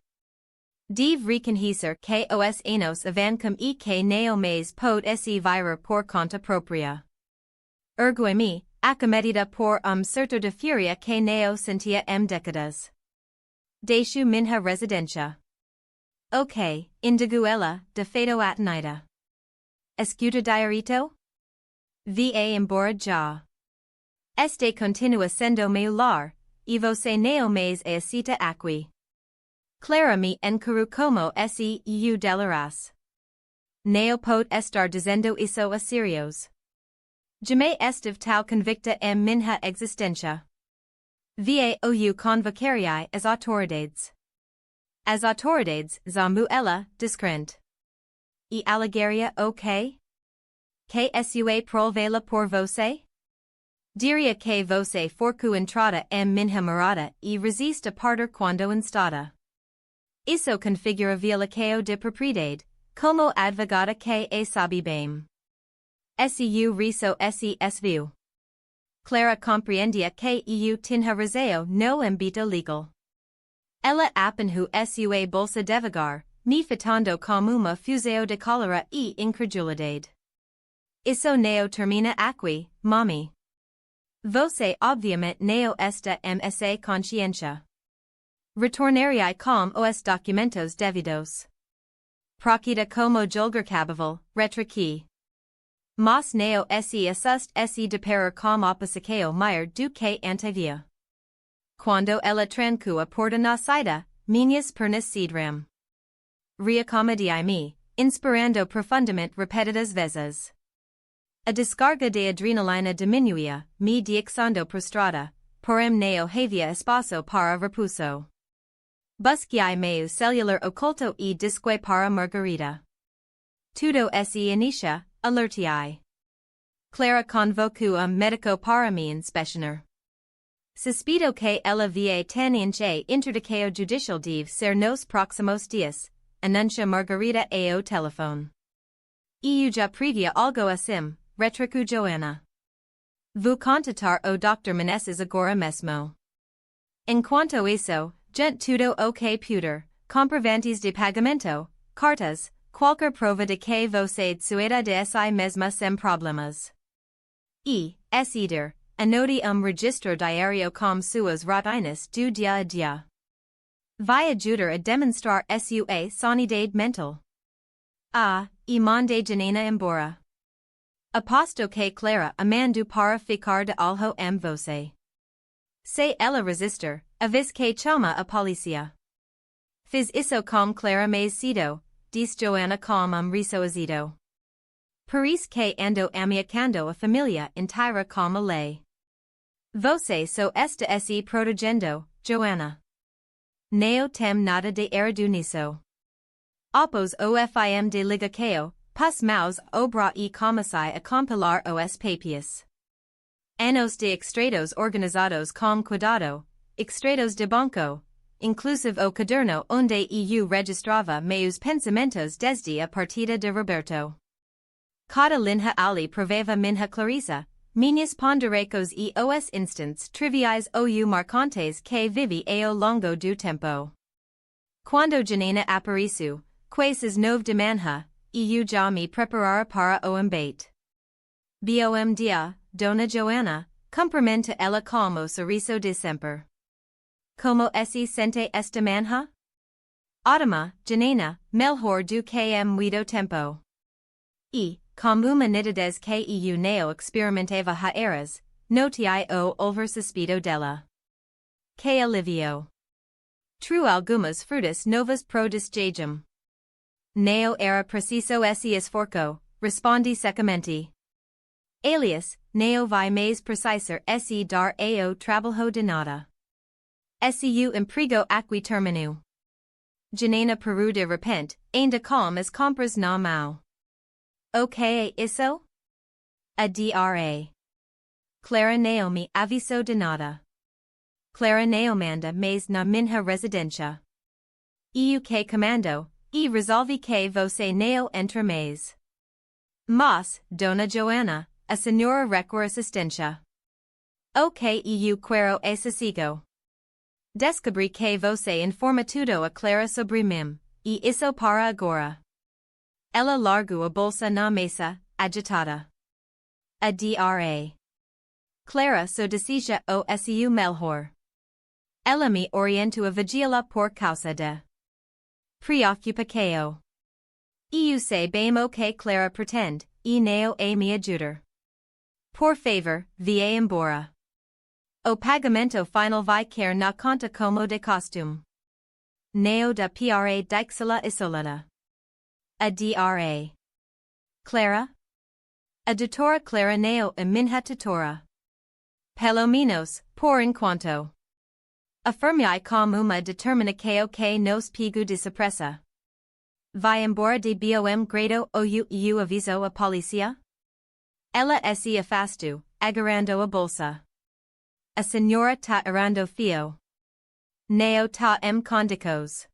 Deve reconhecer que os anos avancam e que neo mais pode se virar por conta própria. Ergo-me, acometida por certo de fúria que neo sentia décadas. Deixo minha residência. Ok, indigo ela, de fato atenida. Escuta diarito? Va embora já. Este continua sendo meu lar, e você neo mais a cita aqui. Clara me encaru como se delarás. Neo pode estar dizendo isso a serios. Jamais estive tal convicta minha existência. Va ou convocaria as autoridades. As autoridades zambu ela, descrente. E alegaria o que? Que sua provela por você? Diria que você forcu entrada minha morada e resiste a partir quando instada. Isso configura violação de propriedade, como advogada que sabe bem. Su riso se viu. Clara compreendia que tinha razão no âmbito legal. Ela apanhou sua bolsa devagar, me fitando como uma fusão de cólera e incredulidade. Isso neo termina aqui, mommy. Você obviamente neo está essa consciência. Retornaria com os documentos devidos. Procura como julgar cabível, retra aqui. Mas neo se assust se deparar com opposicao maior do que antevia. Quando ela trancua porta na saída, minhas pernas cedram. Reacomodai-me, inspirando profundamente repetidas vezes. A descarga de adrenalina diminuía, me dixando prostrada, porém neo havia espaço para repuso. Busquei meu celular oculto e disque para Margarida. Tudo se inicia, alertai. Clara convocou médico para me inspecionar. Suspeito que ela via teniente interdicado judicial deve ser nos próximos dias, anuncia Margarida ao telefone. Eu já previa algo assim, retricu Joana. Vou contatar o Dr. Meneses agora mesmo. Enquanto isso, gente tudo ok puder, comprovantes de pagamento, cartas, qualquer prova de que você sueda de si mesma sem problemas. E, eder, anote registro diário com suas rotinas do dia a dia. Vai ajudar a demonstrar sua sanidade mental. E mande Janina embora. Aposto que Clara amando para ficar de alho você. Se ela resistir, avis que chama a polícia. Fiz isso com Clara mais cedo, diz Joana com riso azedo. Por isso que ando ameaçando a família inteira com a lei. Você só está se protegendo, Joana. Neo tem nada de errado nisso. Opos o fim de ligacao, pus maus obra e comecei a compilar os papias. Anos de extratos organizados com cuidado, extratos de banco, inclusive o caderno onde eu registrava meus pensamentos desde a partida de Roberto. Cada linha ali provava minha clareza, minhas ponderacos e os instantes triviais ou marcantes que vivi ao longo do tempo. Quando Janina apareceu, quases nove de manhã, eu já me preparara para o embate. Bom dia, Dona Joana, cumprimenta ela com o sorriso de sempre. Como se sente esta manhã? Ótima, Janina, melhor do que muito tempo. E, como uma nitidez que eu neo experimentava há eras, notei o over suspeito dela. Que alivio. True algumas frutas novas pro desjejum. Neo era preciso esse esforço, respondi secamente. Alias, neo vai mais precisar se dar ao trabalho de nada. Seu emprego aqui terminou. Janina peru de repente, ainda com as compras na mão. O que é isso? A dra. Clara não me avisou de nada. Clara não manda mais na minha residência. Eu que comando, e resolvi que você não entra mais. Mas, Dona Joana, a senhora requer assistência. O que eu quero é sossego. Descobri que você informa tudo a Clara sobre mim, e isso para agora. Ela largou a bolsa na mesa, agitada. A dra. Clara só deseja o seu melhor. Ela me orientou a vigila por causa de preocupação. Eu sei bem o que Clara pretende, e não a me ajudar. Por favor, vá embora. O pagamento final vai cair na conta como de costume. Não da pra dixela isolada. A dra. Clara? A doutora Clara não a minha tutora. Pelo menos, por enquanto. Afirmei com uma determinação que nos pego de surpresa. Vai embora de bom grado ou eu aviso a polícia? Ela se afastou, agarrando a bolsa. A senhora tá arando fio. Não tá condicos.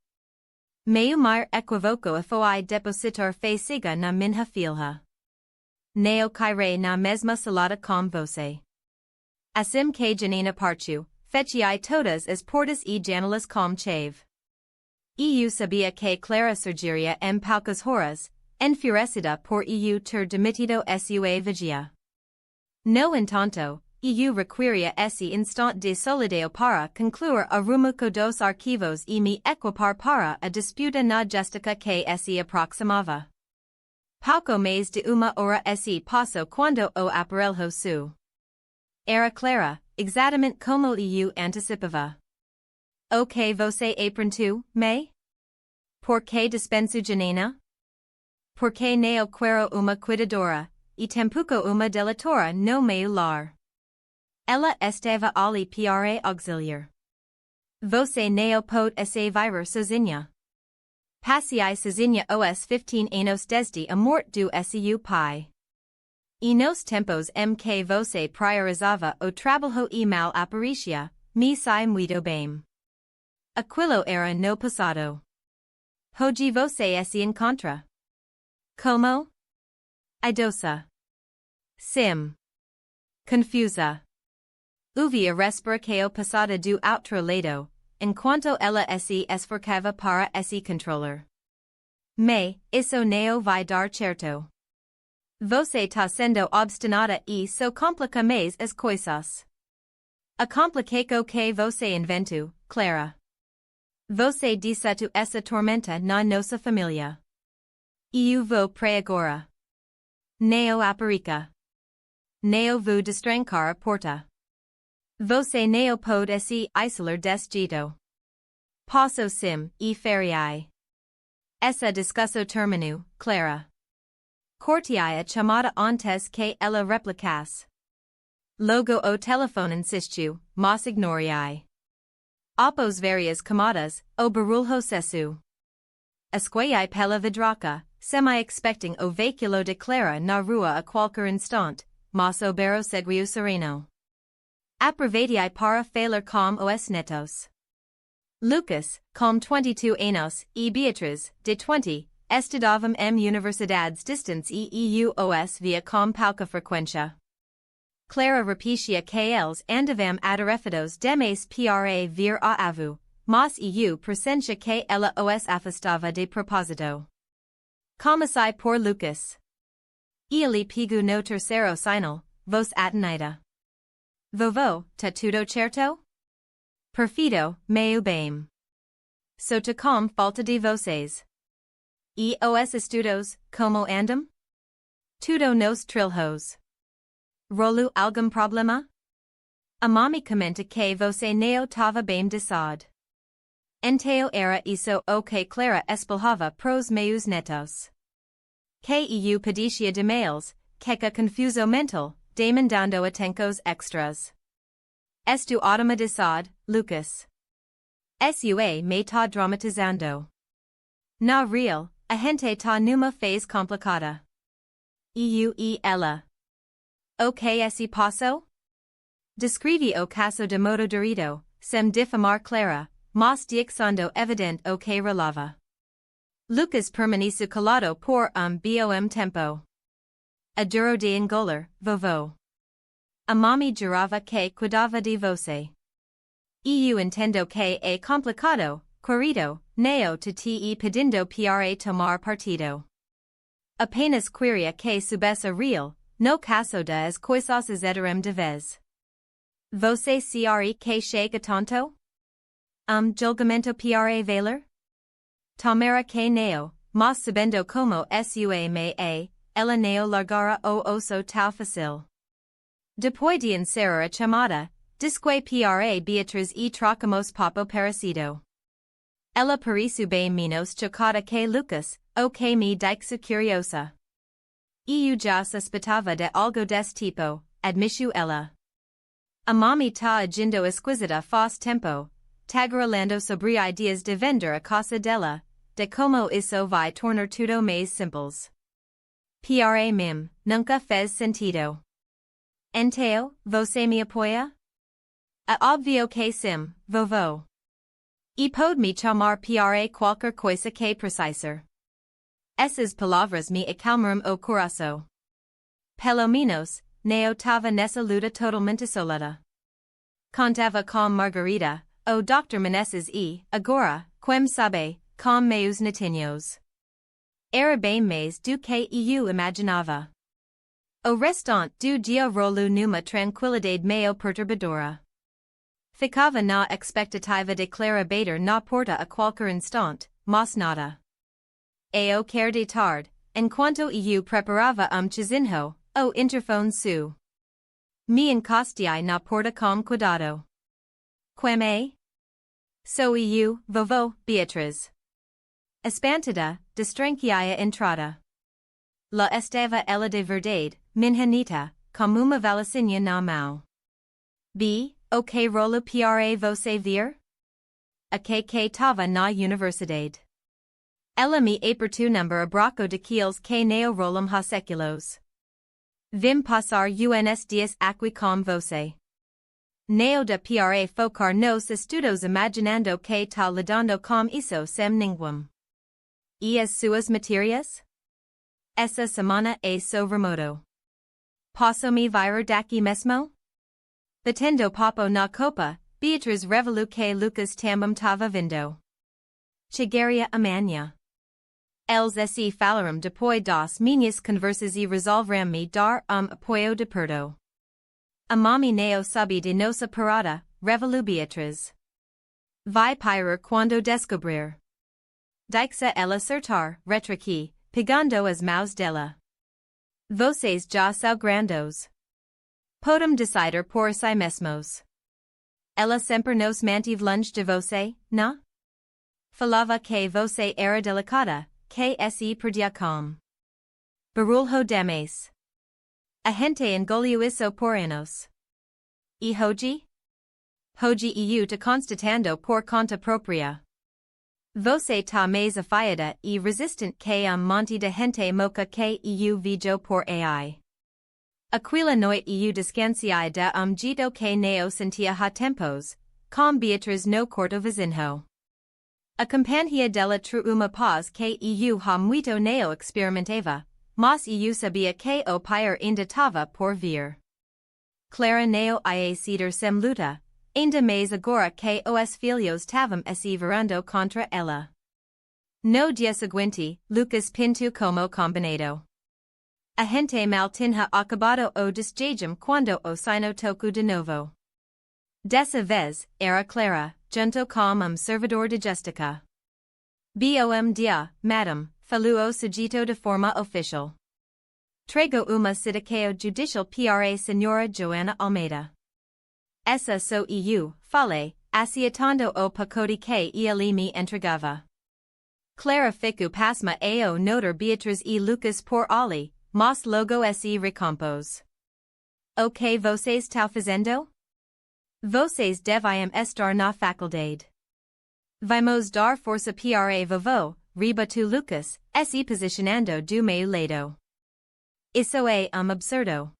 Meu maior equivoco foi depositar siga na minha filha. Não cairei na mesma salada com você. Assim que Janina partiu, fechei todas as portas e janelas com chave. Eu sabia que Clara surgiria em poucas horas, enfurecida por eu ter demitido sua vigia. No entanto, eu requeria esse instante de solidão para concluir a rumuco dos arquivos e me equipar para a disputa na justica que se aproximava. Pouco mês de uma hora se passo quando o aparelho su. Era clara, exatamente como eu antecipava. O que você aprendiu, me? Por que dispenso janina? Por que não quero uma cuidadora, e tampouco uma delatora no meu lar? Ela estava ali para auxiliar. Você não pode se virar sozinha. Passei sozinha os 15 anos desde a morte do seu pai. E nos tempos que você priorizava o trabalho e mal aparecia, me sai muito bem. Aquilo era no passado. Hoje você se encontra. Como? Idosa. Sim. Confusa. Uvia respira que o passado do outro lado, enquanto ela se esforçava para se controlar. Me, isso não vai dar certo. Você tá sendo obstinada e so complica mais as coisas. A complicaco que você inventou, Clara. Você desatou essa tormenta na nossa família. Eu vou para agora. Neo aparica. Neo vou destrancar a porta. Você não pode se isolar desse jeito. Passo sim e feriai. Essa discussão terminou, Clara. Cortei a chamada antes que ela replicasse. Logo o telefone insistiu, mas ignorei. Após várias camadas, o barulho cessou. Esquei pela vidraca, semi-expecting o veículo de Clara na rua a qualquer instante, mas o barro seguiu sereno. Aproveitei para falar com os netos. Lucas, com 22 anos, e Beatriz, de 20, estudavam universidades distantes e EUOS via com pouca frequência. Clara repetia que eles andavam atarefados demais para vir a avu, mas eu pressentia que ela os afastava de propósito. Comecei por Lucas. Ele pegou no terceiro sinal, voz atenida. Vovô, tá tudo certo? Perfeito, meu bem. Só te com falta de vocês. E os estudos, como andam? Tudo nos trilhos. Rolo algum problema? A mami comenta que você não tava bem de saúde. Então era isso o que Clara espalhava pros meus netos. Que eu pedia de mails, que a confuso mental, demandando atencos extras. Estu automatizado, Lucas. Sua me tá dramatizando. Na real, a gente tá numa fase complicada. Eu e ela. O que se passou? Descrevi o caso de modo direito, sem difamar Clara, mas dixando evidente o que relava. Lucas permaneceu calado por bom tempo. A duro de engolir, vovô. A mami jurava que cuidava de você. Eu entendo que é complicado, querido, não te pedindo para tomar partido. Apenas queria que soubesse real, no caso das coisas eram de vez. Você se que chega tanto? Julgamento para valer? Tomara que não, mas sabendo como sua me ela não largara o osso tão fácil. Depois de encerrar a chamada, disque para Beatriz e trocamos papo parecido. Ela pareceu bem menos chocada que Lucas, o que me deixou curiosa. Eu já suspeitava de algo desse tipo, admitiu ela. A mami tá agindo esquisita faz tempo, tagarelando sobre ideias de vender a casa dela, de como isso vai tornar tudo mais simples. Para mim, nunca fez sentido. Então, você me apoia? É óbvio que sim, vovô. E pode me chamar para qualquer coisa que precisar. Essas palavras me acalmaram o coração. Pelo menos, não tava nessa luta totalmente solada. Contava com Margarida, o Dr. Meneses e, agora, quem sabe, com meus netinhos. Era bem mais do que eu imaginava. O restante do dia rolou numa tranquilidade meio perturbadora. Ficava na expectativa de Clara bater na porta a qualquer instante, mas nada. E o quer de tarde, enquanto eu preparava chisinho, o interfone su. Me encostei na porta com cuidado. Quem sou eu, vovô, Beatriz. Espantada, destranqueia entrada. La estava ela de verdade, minha neta, como uma valicinha na mão. O que rolo pra você vir? A que tava na universidade. Ela me apertou number abraço daqueles que neo rolam ha séculos. Vim passar uns dias aqui com você. Neo da pra focar nos estudos imaginando que tá lidando com isso sem ninguém. E as suas matérias? Essa semana é so remoto. Posso me vir daqui mesmo? Batendo papo na copa, Beatriz revelu que Lucas também tava vindo. Chegaria amanhã. Eles se falaram depois das minhas conversas e resolveram me dar apoio de perto. A mami neo sabe de nossa parada, revelu Beatriz. Vai pirar quando descobrir. Dixa ela acertar, retraqui, pegando as mãos dela. Vocês já são grandos. Podem decidir por si mesmos. Ela sempre nos mantive longe de você, não? Falava que você era delicada, que se perdia com barulho demais. A gente engoliu isso por anos. E hoje? Hoje eu te constatando por conta própria. Você tá mais afiada e resistente que monte de gente moca que eu vejo por AI. Aquela noite eu descansei da jeito que neo sentia ha tempos, com Beatriz no corto vizinho. A companhia dela tru uma paz que eu ha muito neo experimentava, mas eu sabia que o pior ainda tava por vir. Clara neo ia ceder sem luta, ainda mais agora que os filhos tavam se virando contra ela. No dia seguinte, Lucas pinto como combinado. A gente mal tinha acabado o desjejum quando o sino tocou de novo. Dessa vez, era Clara, junto com servidor de Justica. Bom dia, madam, falou o sujeito de forma oficial. Trago uma citação judicial para senhora Joana Almeida. Essa sou eu, falei, aceitando o pacote que ele me entregava. Clara ficou pasma ao notar Beatriz e Lucas por ali, mas logo se recompôs. O que vocês estão fazendo? Vocês deviam estar na faculdade. Vamos dar força para vovô, rebatiu Lucas, se posicionando do meio lado. Isso é absurdo.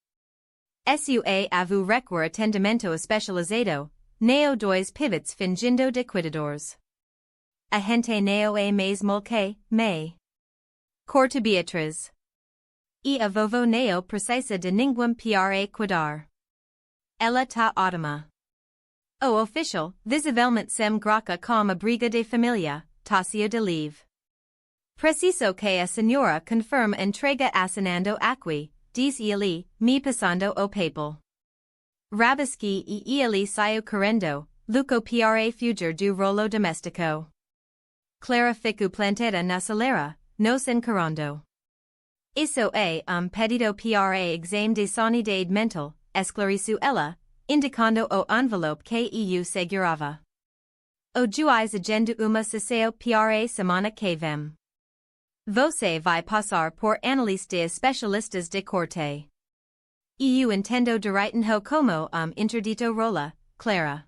Isso é avu requer atendimento especializado, neo dois pivots fingindo de cuidadores. A gente neo é mesmo que, me. Corta Beatriz. E a vovô neo precisa de ninguém para cuidar. Ela tá ótima. O official, visivelmente sem graça com a briga de família, tacio de livre. Preciso que a senhora confirme entrega assinando aqui, disse ele, me passando o papel. Rabisqui e ele saiu correndo, Luco para fugir do rolo doméstico. Clara ficou plantada na saleira, nos encarando. Isso é pedido para exame de sanidade mental, esclareceu ela, indicando o envelope que eu segurava. O juiz agenda uma sessão para semana que vem. Você vai passar por análise de especialistas de corte. Eu entendo direitinho como interdito rola, Clara.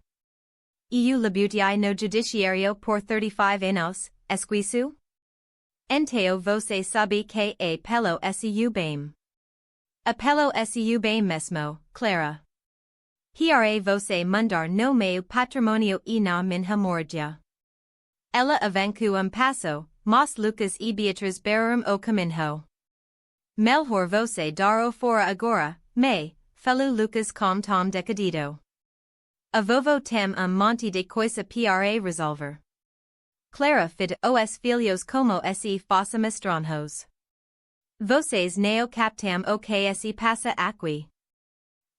Eu labutei no judiciário por 35 anos, esquiço? Então você sabe que é pelo su bem. Apelo su bem mesmo, Clara. Para você mandar no meu patrimônio e na minha mordia. Ela avançou passo, mas Lucas e Beatriz beram o caminho. Melhor você dar o fora agora, me, falou Lucas com tom decadido. A vovô tem monte de coisa para resolver. Clara fit os filhos como se fossem estranhos. Vocês neo captam o que se passa aqui.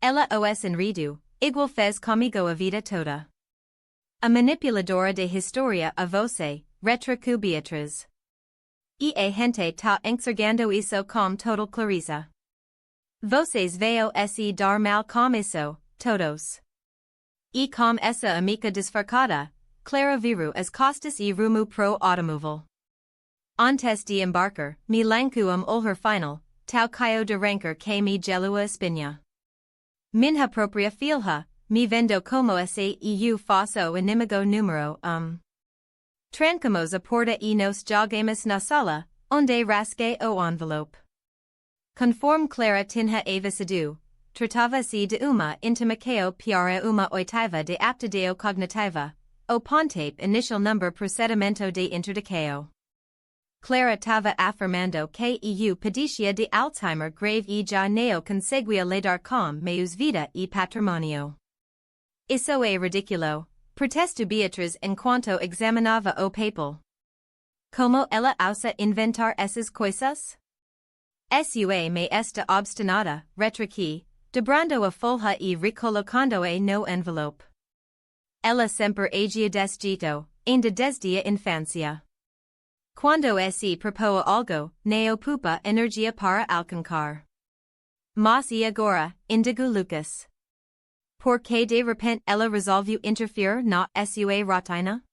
Ela os enredo, igual fez comigo a vida toda. A manipuladora de história a você, retrocou Beatriz. a gente ta enxergando isso com total clareza. Vocês veo se dar mal com isso, todos. E com essa amica disfarçada, clara viru as costas e rumo pro automóvel. Antes de embarcar, me lancuam olhar final, tau caio de rancor que me gelua espinha. Minha própria filha, me vendo como esse eu faço inimigo número Trancamos a porta e nos jogamos na sala, onde rasguei o envelope. Conforme Clara tinha avisado, tratava-se de uma intimação para uma oitava de aptidão cognitiva, o pontape inicial number procedimento de introdução. Clara estava afirmando que eu padecia de Alzheimer grave e já não conseguia lidar com meus vida e patrimônio. Isso é ridículo, protesto Beatriz enquanto examinava o papel. Como ela ousa inventar essas coisas? Sua me esta obstinada, retriqui, dobrando a folha e recolocando-a no envelope. Ela sempre agia desse jeito, ainda desde a infância. Quando se propõe algo, não poupa energia para alcançar. Mas e agora, indigo Lucas? Por que de repente ela resolveu interferir na sua rotina?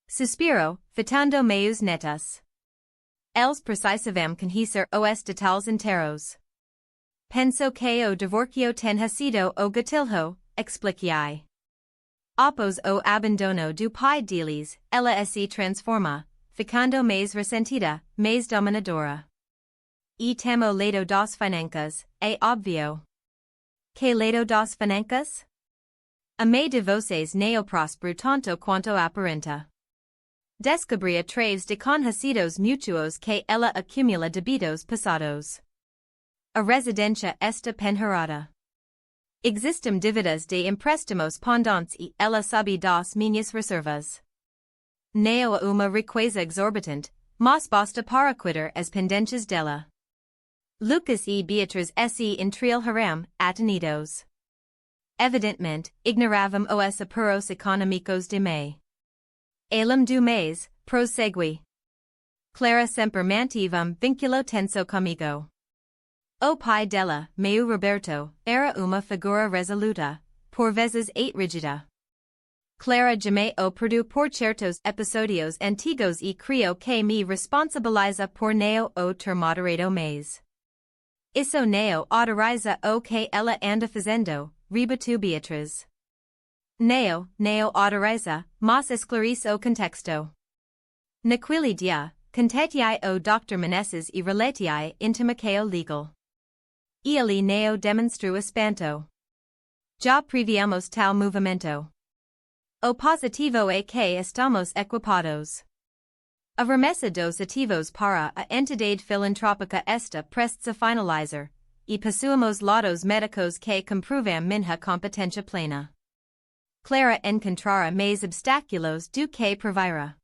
Suspiro, fitando meus netas. Eles precisavam conhecer os detalhes inteiros. Penso que o divorcio tenha sido o gatilho, expliquei. Após o abandono do pai deles, ela se transforma, ficando mais ressentida, mais dominadora. E temo lado das finanças, é óbvio. Que lado das finanças? A mãe de vocês não prospero tanto quanto aparenta. Descobri através de conhecidos mutuos que ela acumula debitos passados. A residência está penhorada. Existem dívidas de empréstimos pendentes e ela sabe das minhas reservas. Não há uma riqueza exorbitante, mas basta para quitar as pendências dela. Lucas e Beatriz se entreolharam, atenidos. Evidentemente, ignoravam os apuros econômicos de May. Elam do mês, prosegui. Clara sempre mantive vínculo tenso comigo. O pai dela, meu Roberto, era uma figura resoluta, por vezes rígida. Clara jamais o perdu por certos episódios antigos e creio que me responsabiliza por não o ter moderado mais. Isso não autoriza o que ela anda fazendo, rebatiu Beatriz. Não autoriza, mas esclarece o contexto. Naquele dia, contactei o Dr. Meneses e relatei intimação legal. Ele não demonstrou espanto. Já prevíamos tal movimento. O positivo é que estamos equipados. A remessa dos ativos para a entidade filantrópica está prestes a finalizar, e possuamos lados médicos que comprovam minha competência plena. Clara encontrara mais obstáculos do que previra.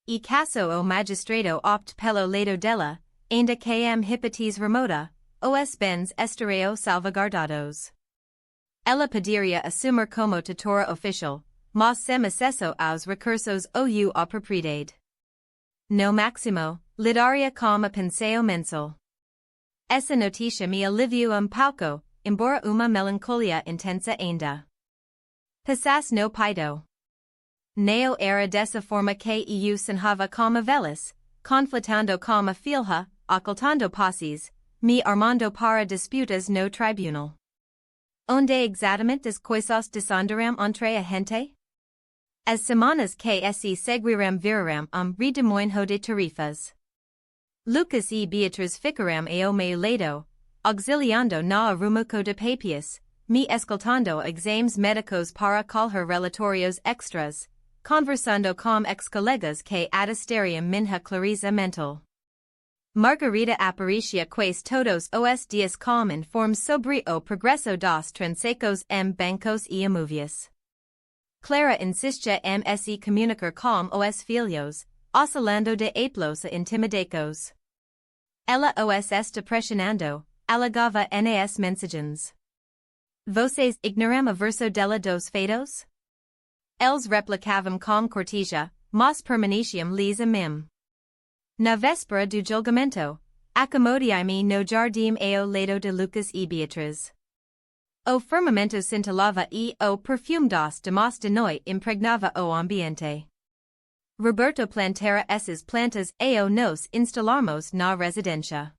E caso o magistrado opte pelo lado dela, ainda que hipótese remota, os bens estariam salvaguardados. Ela poderia assumir como tutora oficial, mas sem acesso aos recursos ou à propriedade. No máximo, lidaria com a pensão mensal. Essa notícia me aliviou pouco, embora uma melancolia intensa ainda. Passas no paido. Não era dessa forma que eu sonhava como velas, conflitando com a filha, ocultando posses, me armando para disputas no tribunal. Onde exatamente as coisas descenderão entre a gente? As semanas que se seguirão virarão redemoinho de tarefas. Lucas e Beatriz ficarão ao meu lado, auxiliando na arrumuco de papias, me escutando exames médicos para colher relatórios extras, conversando com ex-colegas que atestariam minha clareza mental. Margarida aparecia quase todos os dias com informes sobre o progresso das transacções bancos e imobiliárias. Clara insistia se comunicar com os filhos, oscilando de apelos a intimidados. Ela os está pressionando, alegava nas mensagens. Vocês ignoram a verso dela dos fatos? Eles replicavam com cortesia, mas permaneciam lhes a mim. Na véspera do julgamento, acomodai-me no jardim ao lado de Lucas e Beatriz. O firmamento cintilava e o perfume dos demás de noite impregnava o ambiente. Roberto plantera essas plantas ao nos instalarmos na residência.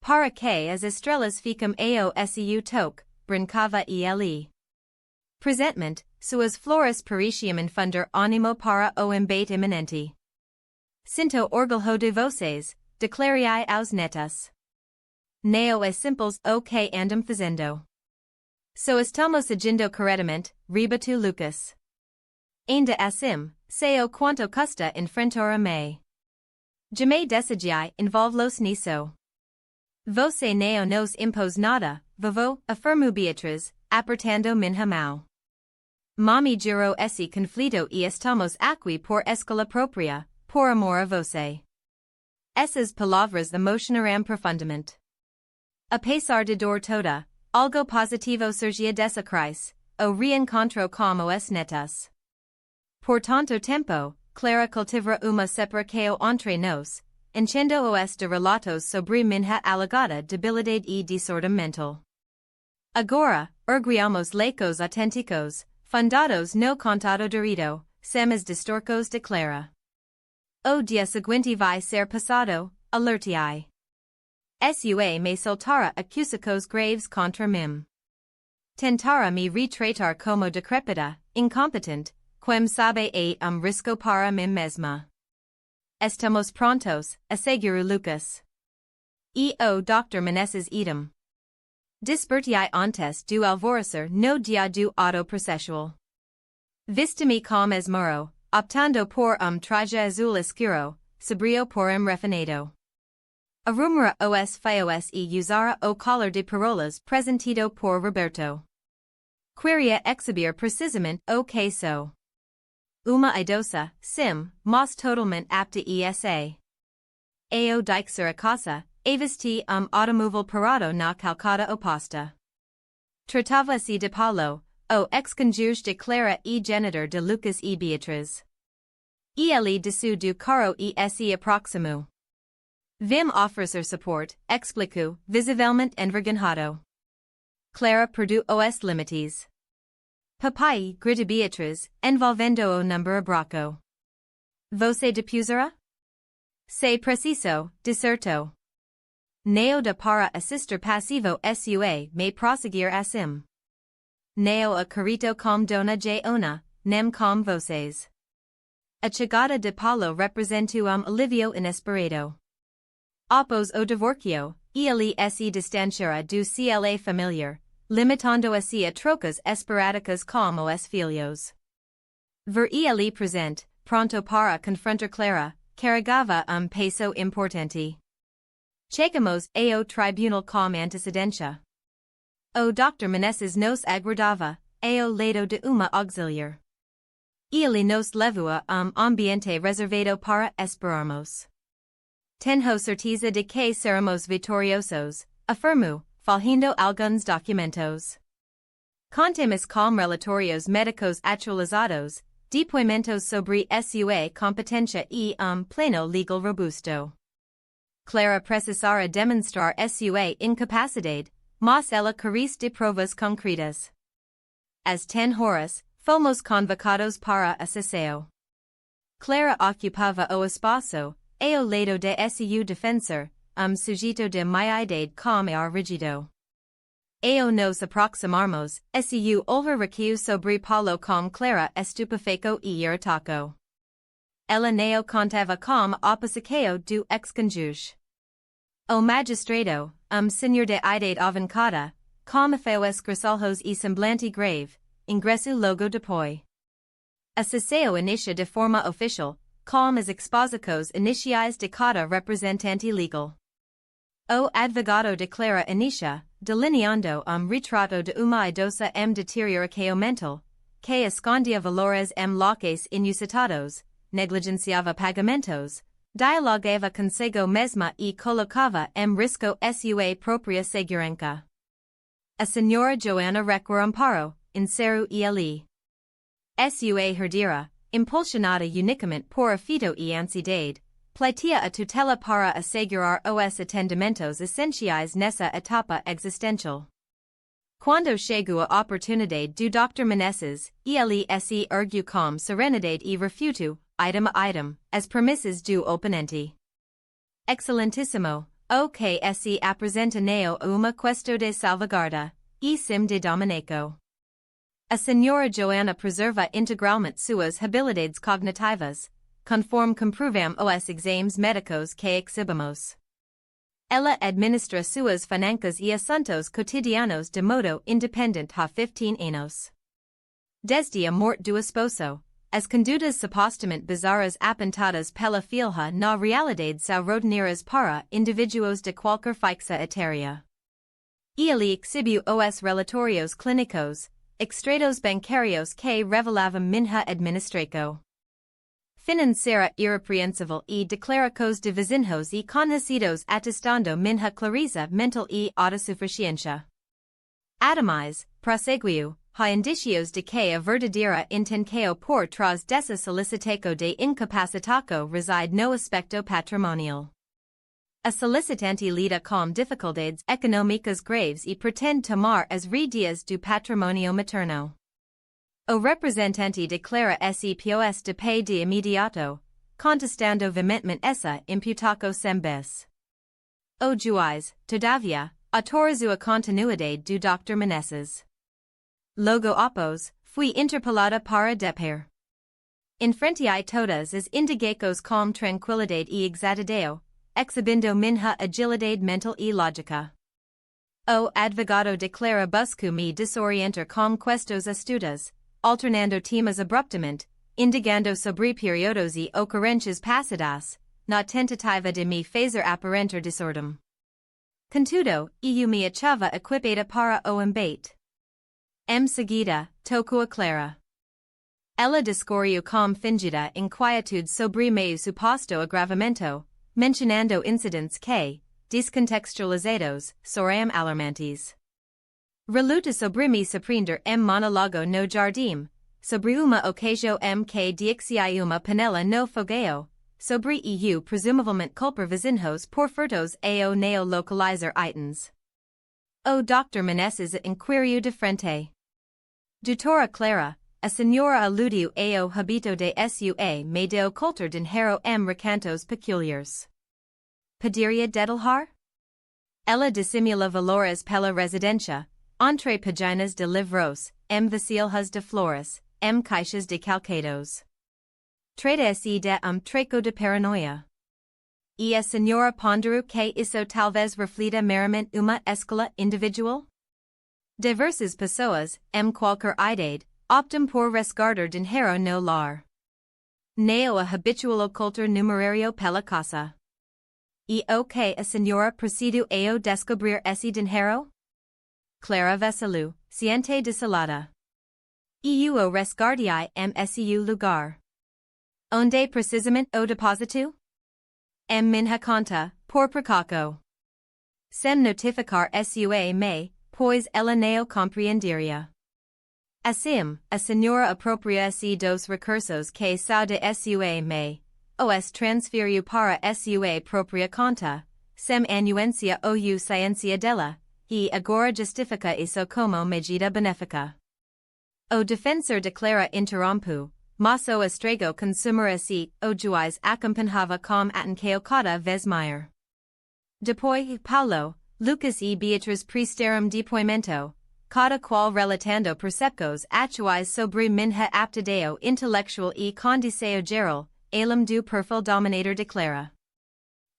Para que as estrelas ficam ao seu toque, brincava ele. Presentment, suas flores pareciam infunder ânimo para o embate iminente. Sinto orgulho de vocês, declarei aos netos. Neo as simples o que andam fazendo. So estamos agindo corretamente, rebateu Lucas. Ainda assim, sei o quanto custa enfrentar a me. Jamais decidei envolve-los nisso. Você não nos impôs nada, vovô, afirmou Beatriz, apertando minha mão. Mami jurou esse conflito e estamos aqui por escola própria, por amor a você. Essas palavras emocionaram profundamente. Apesar de dor toda, algo positivo surgia dessa crise, o reencontro com os netos. Por tanto tempo, Clara cultivara uma separação entre nós, enchendo os de relatos sobre minha alegada debilidade e desordem mental. Agora, erguíamos laicos autênticos, fundados no contado direito, sem as distorcos de Clara. O dia seguinte vai ser passado, alertei. Sua me soltara acusacos graves contra mim. Tentara me retratar como decrépita, incompetente, quem sabe risco para mim mesma. Estamos prontos, assegurou Lucas. E o Dr. Meneses idem. Despertei antes do alvorecer no dia do auto processual. Viste-me como esmero, optando por traje azul escuro, sobrio por refinado. Arrumara os fios e usara o collar de perolas presentido por Roberto. Queria exhibir precisamente o que sou. Uma idosa, sim, mas totalmente apta esa. Ao deixar a casa, avesti automóvel parado na calçada oposta. Tratava-se de Paulo, o ex-cônjuge de Clara e genitor de Lucas e Beatriz. Ele desceu do carro e se aproximou. Vim oferecer suporte, explicou, visivelmente envergonhado. Clara perdeu os limites. Papai, grita Beatriz, envolvendo o número abraço. Você depusera? Se preciso, deserto. Neo da para assistir passivo sua me prosseguir assim. Neo a carito com dona Jona, nem com vocês. A chegada de Paulo representou alívio inesperado. Após o divórcio, ele se distanciara do cla familiar, limitando-se a trocas esporádicas com os filhos. Ver ele presente, pronto para confrontar Clara, carregava peso importante. Chegamos ao tribunal com antecedência. O Dr. Meneses nos aguardava, ao lado de uma auxiliar. Ele nos levou a ambiente reservado para esperarmos. Tenho certeza de que seremos vitoriosos, afirmou, falhindo alguns documentos. Contemos com relatórios médicos atualizados, depoimentos sobre sua competência e plano legal robusto. Clara precisara demonstrar sua incapacidade, mas ela carece de provas concretas. Às 10 horas, fomos convocados para a sessão. Clara ocupava o espaço, ao lado de seu defensor, sujeito de meia-idade com ar rígido. Ao nos aproximarmos, seu olhar recaiu sobre Paulo com Clara estupefeito e irritado. Ela não contava com opposição do ex-cônjuge. O magistrado, senhor de idade avançada, com feos grisalhos e semblante grave, ingressou logo depois. A sessão inicia de forma oficial, com as exposições iniciais de cada representante legal. O advogado de Clara inicia, delineando retrato de uma idosa deterioração mental, que escondia valores loques inusitados, negligenciava pagamentos, dialogava consigo mesma e colocava risco sua própria segurança. A senhora Joana requer amparo, insero ele. Sua herdeira, impulsionada unicamente por afeto e ansiedade, Platia a tutela para asegurar os atendimentos essenciais nessa etapa existencial. Quando chego a oportunidade do Dr. Menezes, ele se ergue com serenidade e refuto, item a item, as premissas do oponente. Excelentíssimo, o que se apresenta neo uma questo de salvaguarda, e sim de dominico. A senhora Joana preserva integralmente suas habilidades cognitivas, conforme comprovamos os exames médicos que exibimos. Ela administra suas finanças e assuntos cotidianos de modo independente há 15 anos. Desde a morte do esposo, as condutas supostamente bizarras apontadas pela filha na realidade são rotineiras para indivíduos de qualquer faixa etária. Ele exibiu os relatórios clínicos, extratos bancários que revelavam minha administração financeira irrepreensível e declara cos de vizinhos e conhecidos atestando minha clareza mental e autossuficiência. Ademais, prosseguiu, há indícios de que a verdadeira intenção por trás dessa solicitação de incapacitação reside no aspecto patrimonial. A solicitante lida com dificuldades econômicas graves e pretende tomar as rédeas do patrimônio materno. O representante declara esse pos de pé de imediato, contestando veementemente essa imputação sem bis. O juiz, todavia, autorizou a continuidade do Dr. Menezes. Logo após, fui interpelada para depor. Enfrente a todas as indicações com tranquilidade e exatidão, exibindo minha agilidade mental e lógica. O advogado declara busco me desorientar com questos estudos, alternando temas abruptamente, indagando sobre períodos e ocorrências passadas, na tentativa de me fazer aparentar desordem. Contudo, eu me achava equipada para o embate. Seguida, tocou a Clara. Ela discorreu com fingida inquietude sobre meu suposto agravamento, mencionando incidentes que, descontextualizados, soram alarmantes. Reluta sobre me surpreender monólogo no jardim, sobre uma ocasião que dixia uma panela no fogueo, sobre eu presumivelmente culpar vizinhos por furtos ao neo localizar itens. O Dr. Menezes inquiriu de frente. Doutora Clara, a senhora aludiu ao habito de sua me de ocultar dinheiro recantos peculiares. Poderia detalhar? Ela dissimula valores pela residência, entre páginas de livros, vasilhas de flores, caixas de calcados. Trata-se de treco de paranoia. E a senhora ponderou que isso talvez reflita meramente uma escolha individual? Diversas pessoas, qualquer idade, optam por resguardar dinheiro no lar. Neo a habitual ocultar numerario pela casa. E o que a senhora procedeu ao descobrir esse dinheiro? Clara Veselu, ciente desolada. Eu o resguardei msu lugar. Onde precisamente o deposito? Minha conta, por precaco. Sem notificar sua me, pois ela não compreenderia. Assim, a senhora apropria-se dos recursos que são de sua me, os transferiu para sua própria conta, sem anuência ou ciência dela, e agora justifica isso como medida benéfica. O defensor declara interrompu, mas o estrago consumera-se, o juiz acompanhava com atenção cada vez maior. Depois, Paulo, Lucas e Beatriz prestaram depoimento, cada qual relatando percepções atuais sobre minha aptidão intelectual e condição geral, além do perfil dominador declara.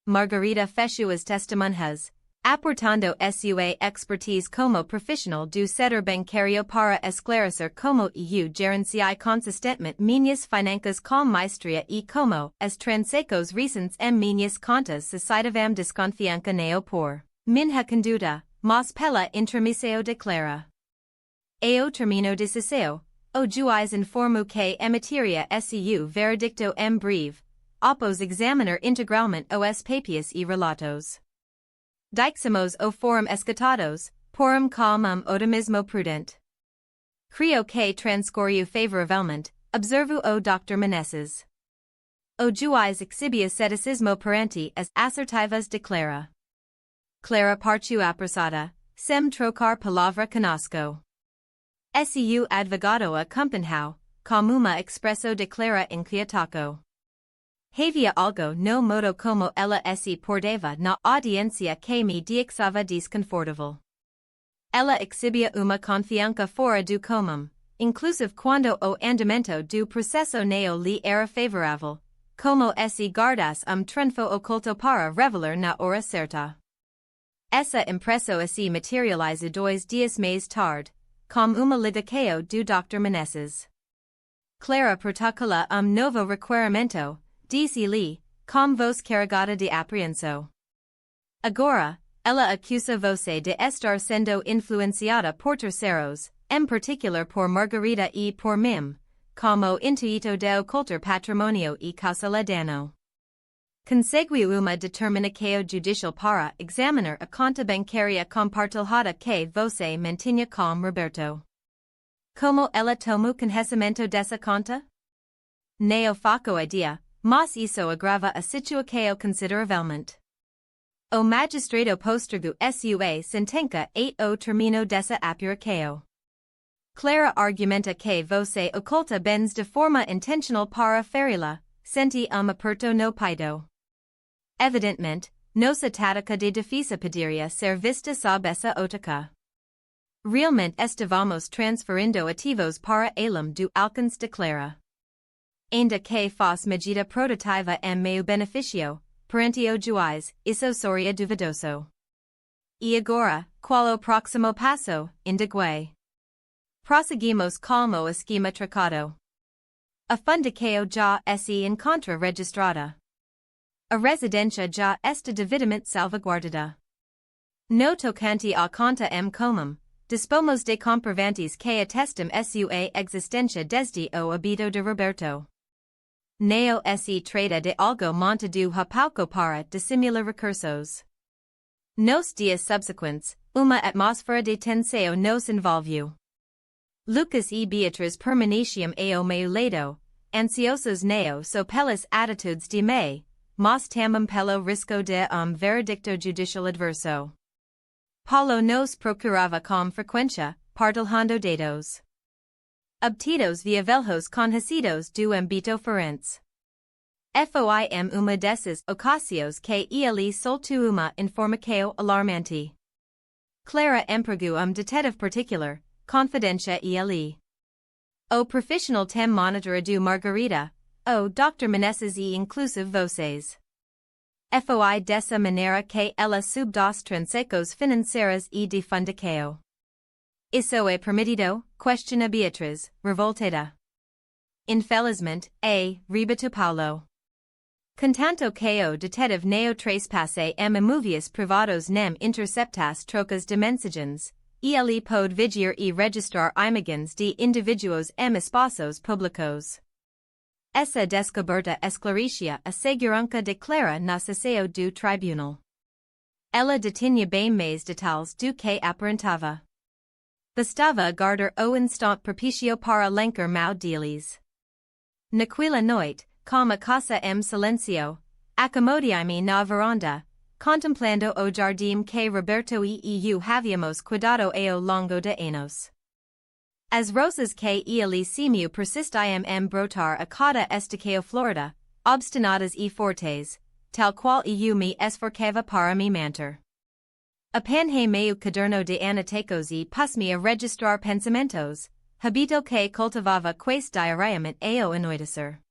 Margarida fechou as testemunhas, aportando sua expertise como profissional do setor bancário para esclarecer como eu gerenciei consistentemente minhas finanças com maestria e como as transações recentes minhas contas suscitavam desconfiança neo por minha conduta, mas pela intromissão declara. Ao termino de sessão, o juiz informou que emitiria su veredicto breve, após examinar integralmente os papéis e relatos. Diximos o forum escutados, porum calmum otimismo prudente. Creo que transcorreu favoravelmente, observou o Dr. Menezes. O juais exhibia ceticismo parenti as assertivas declara. Clara partiu apressada, sem trocar palavra conosco. Seu advogado acompanhou, como uma expresso declara inquietaco. Havia algo no modo como ela se portava na audiência que me deixava desconfortável. Ela exibia uma confiança fora do comum, inclusive quando o andamento do processo neo lhe era favorável, como se guardasse trunfo oculto para revelar na hora certa. Essa impresso se materializa 2 dias mais tarde, como uma ligação do Dr. Meneses. Clara protocola novo requerimento, disse-lhe, com voz carregada de apreensão. Agora, ela acusa você de estar sendo influenciada por terceiros, em particular por Margarida e por mim, como intuito de ocultar patrimônio e causa dano. Consegue uma determinação judicial para examinar a conta bancária compartilhada que você mantinha com Roberto. Como ela tomou conhecimento dessa conta? Não faço ideia, mas isso agrava a situação consideravelmente. O magistrado postergou sua sentença e o termino dessa apuração. Clara argumenta que você oculta bens de forma intencional para feri-la, senti aperto no peito. Evidentemente, nossa tática de defesa poderia ser vista sob essa ótica. Realmente estávamos transferindo ativos para além do alcance de Clara. Ainda que fosse medida prototypa em meu benefício, perante o juiz, isso seria duvidoso. E agora, qual o próximo passo, indaguei. Prosseguimos como o esquema trocado. A fundação já se encontra registrada. A residência já está devidamente salvaguardada. No tocante à conta comum, dispomos de comprovantes que atestam sua existência desde o habito de Roberto. Não se trata de algo montado a pouco para dissimular recursos. Nos dias subsequentes, uma atmosfera de tensão nos envolveu. Lucas e Beatriz permaneciam ao meu lado, ansiosos não só pelas atitudes de May, mas também pelo risco de veredicto judicial adverso. Paulo nos procurava com frequência, partilhando dados obtidos via velhos conhecidos do âmbito forense. Foi uma dessas ocasiões que ele soltou uma informação alarmante. Clara empregou detetive particular, confidência ele. O profissional tem monitorado Margarida, o Dr. Meneses e inclusive vocês. Foi dessa maneira que ela subdos transecos financeiros e de fundação. Isso é permitido? Questiona Beatriz, revoltada. Infelizmente, rebate Paulo. Contanto que o detetive neo trespasse movies privados nem interceptas trocas de mensagens, ele pode vigiar e registrar imagens de indivíduos espaços públicos. Essa descoberta esclarecia a segurança de Clara na sessão do tribunal. Ela detinha bem mais detalhes do que aparentava. Bastava guardar o instante propício para lencar mau deles. Naquela noite, com a casa silencio, acomodei-me na varanda, contemplando o jardim que Roberto e eu havíamos cuidado ao longo de anos. As rosas que ele semeou persistiam brotar a cada estação florida, obstinadas e fortes, tal qual eu me esforçava para me manter. Apanhei meu caderno de anotacos e pus-me a registrar pensamentos, habito que cultivava quase diariamente ao anoitecer.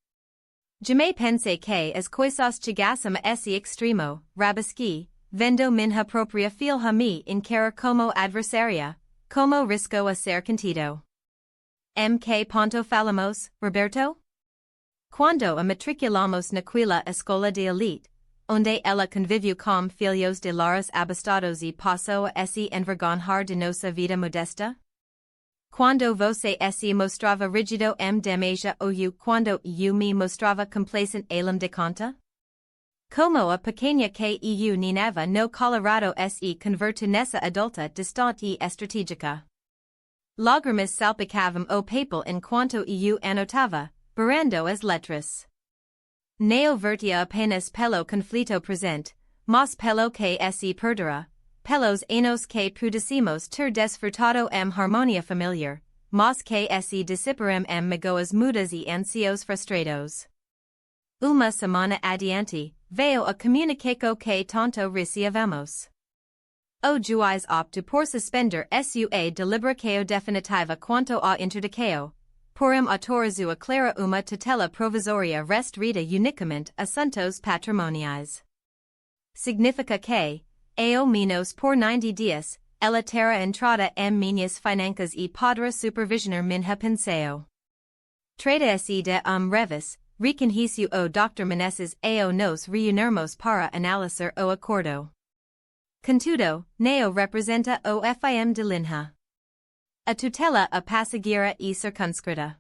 Jamais pensei que as coisas chegassem a esse extremo, rabasqui, vendo minha própria filha me encarar como adversária, como risco a ser contido. Que ponto falamos, Roberto? Quando a matriculamos naquela escola de elite, onde ela conviveu com filhos de lares abastados e passou a se envergonhar de nossa vida modesta? Quando você se mostrava rígido demeja ou quando eu me mostrava complacent além de conta? Como a pequena que eu ninava no Colorado se convertiu nessa adulta distante e estratégica. Lágrimas salpicavam o papel enquanto eu anotava, barrando as letras. Neo vertia apenas pelo conflito present, mas pelo que se perdura, pelos anos que pudicimos ter desfrutado harmonia familiar, mas que se dissiparem magoas mudas e ansios frustrados. Uma semana adiante, veio a comunicaco que tanto recebemos. O juiz optou por suspender sua deliberação definitiva quanto a interdicao, porém autorizou clara uma tutela provisória restrita unicamente assuntos patrimoniais. Significa que, ao menos por 90 dias, ela terá entrada minhas finanças e poderá supervisionar minha pensão. Trata-se de revis, reconheceu o Dr. Meneses ao nos reunirmos para analisar o acordo. Contudo, neo representa o fim de linha. A tutela a passageira e circunscrita.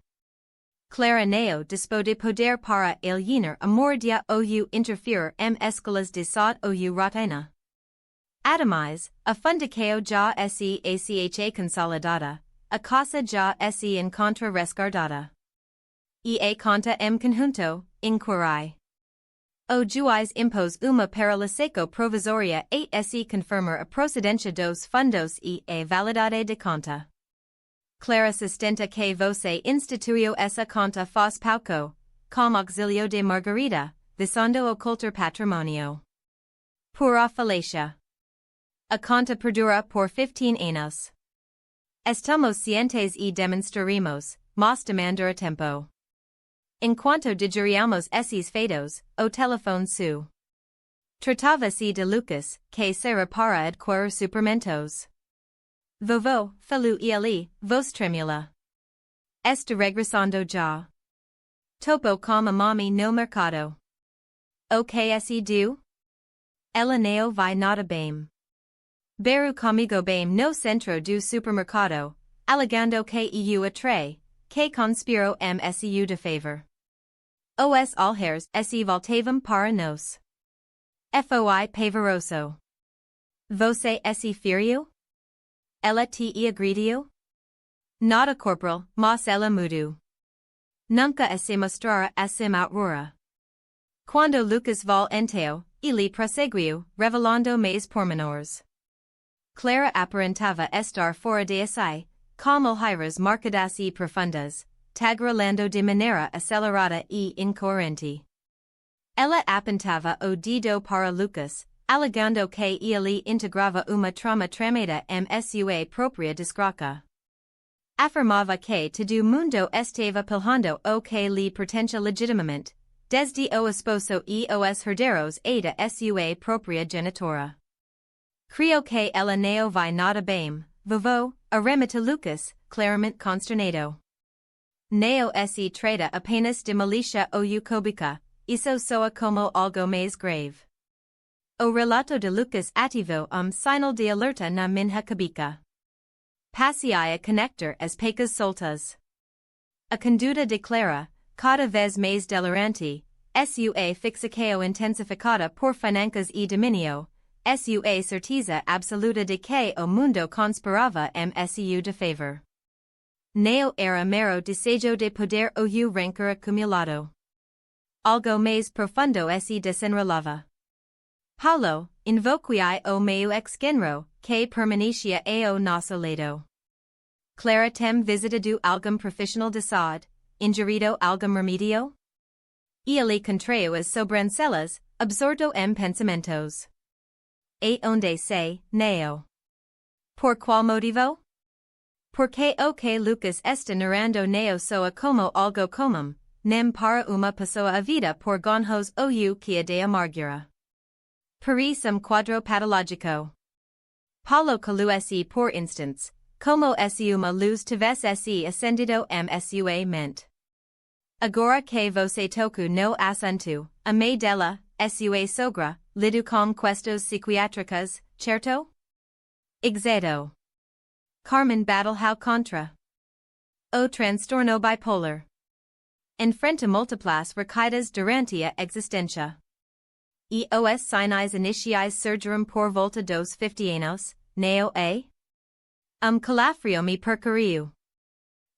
Clara neo dispô de poder para alienar a mordia ou interferir escolas de saúde ou rotina. Ademais, a fundação já se acha consolidada, a casa já se encontra resguardada. E a conta conjunto, inquirai. O juiz impôs uma paralisação provisória a se confirmar a procedência dos fundos e a validade de conta. Clara sustenta que você instituiu essa conta faz pouco, com auxílio de Margarida, visando ocultar patrimônio. Por a falácia. A conta perdura por 15 anos. Estamos cientes e demonstraremos, mas demandar tempo. Enquanto digeriamos esses fatos, o telefone su. Tratava-se de Lucas, que será para adquirir supermentos. Vovô, falou ele, voz tremula. Está regressando já. Topo com a mami no mercado. O que se do? Ela não vai nada bem. Beru comigo bem no centro do supermercado, alegando que eu atrai, que conspiro msu de favor. Os alheiros se voltavam para nós. Foi pavoroso. Você se feriu? Ela te agrediu? Nada corporal, mas ela mudou. Nunca se mostrara assim outrora. Quando Lucas voltou, ele prosseguiu, revelando mais pormenores. Clara aparentava estar fora de si, com olheiras marcadas e profundas, tagarelando de maneira acelerada e incoerente. Ela apontava o dedo para Lucas, alegando que ele integrava uma trama tramada sua própria desgraça. Afirmava que todo mundo estava pilhando o que lhe pertencia legitimamente, desde o esposo e os herdeiros a da sua própria genitora. Creio que ela não vai nada bem, vovô, arremete Lucas, claramente consternado. Não se trata apenas de malícia ou cóbica, isso soa como algo mais grave. O relato de Lucas ativou sinal de alerta na minha cabeça. Passei a conectar as pecas soltas. A conduta de Clara, cada vez mais delirante, sua fixação intensificada por finanças e dominio, sua certeza absoluta de que o mundo conspirava msu de favor. Não era mero desejo de poder ou rancor acumulado. Algo mais profundo se desenrolava. Paulo, invoquei o meu ex-genro, que permanecia ao nosso lado. Clara tem visitado algum profissional de saúde, ingerido algum remédio? Ele contraiu as sobrancelhas, absorto pensamentos. E onde se, não. Por qual motivo? Porque o que Lucas está narrando não soa como algo comum, nem para uma pessoa a vida por ganhos ou que a de amargura. Parece quadro patológico. Paulo calou-se por instance, como se uma luz tivesse se acendido sua mente. Agora que você tocou no assunto, a mãe dela, sua sogra, lido com questões psiquiátricas, certo? Exato. Carmen battlehau contra o transtorno bipolar. Enfrenta múltiplas recaídas durante a existência. E os sinais iniciais surgiram por volta dos 50 anos, não é? Calafrio me percurriu.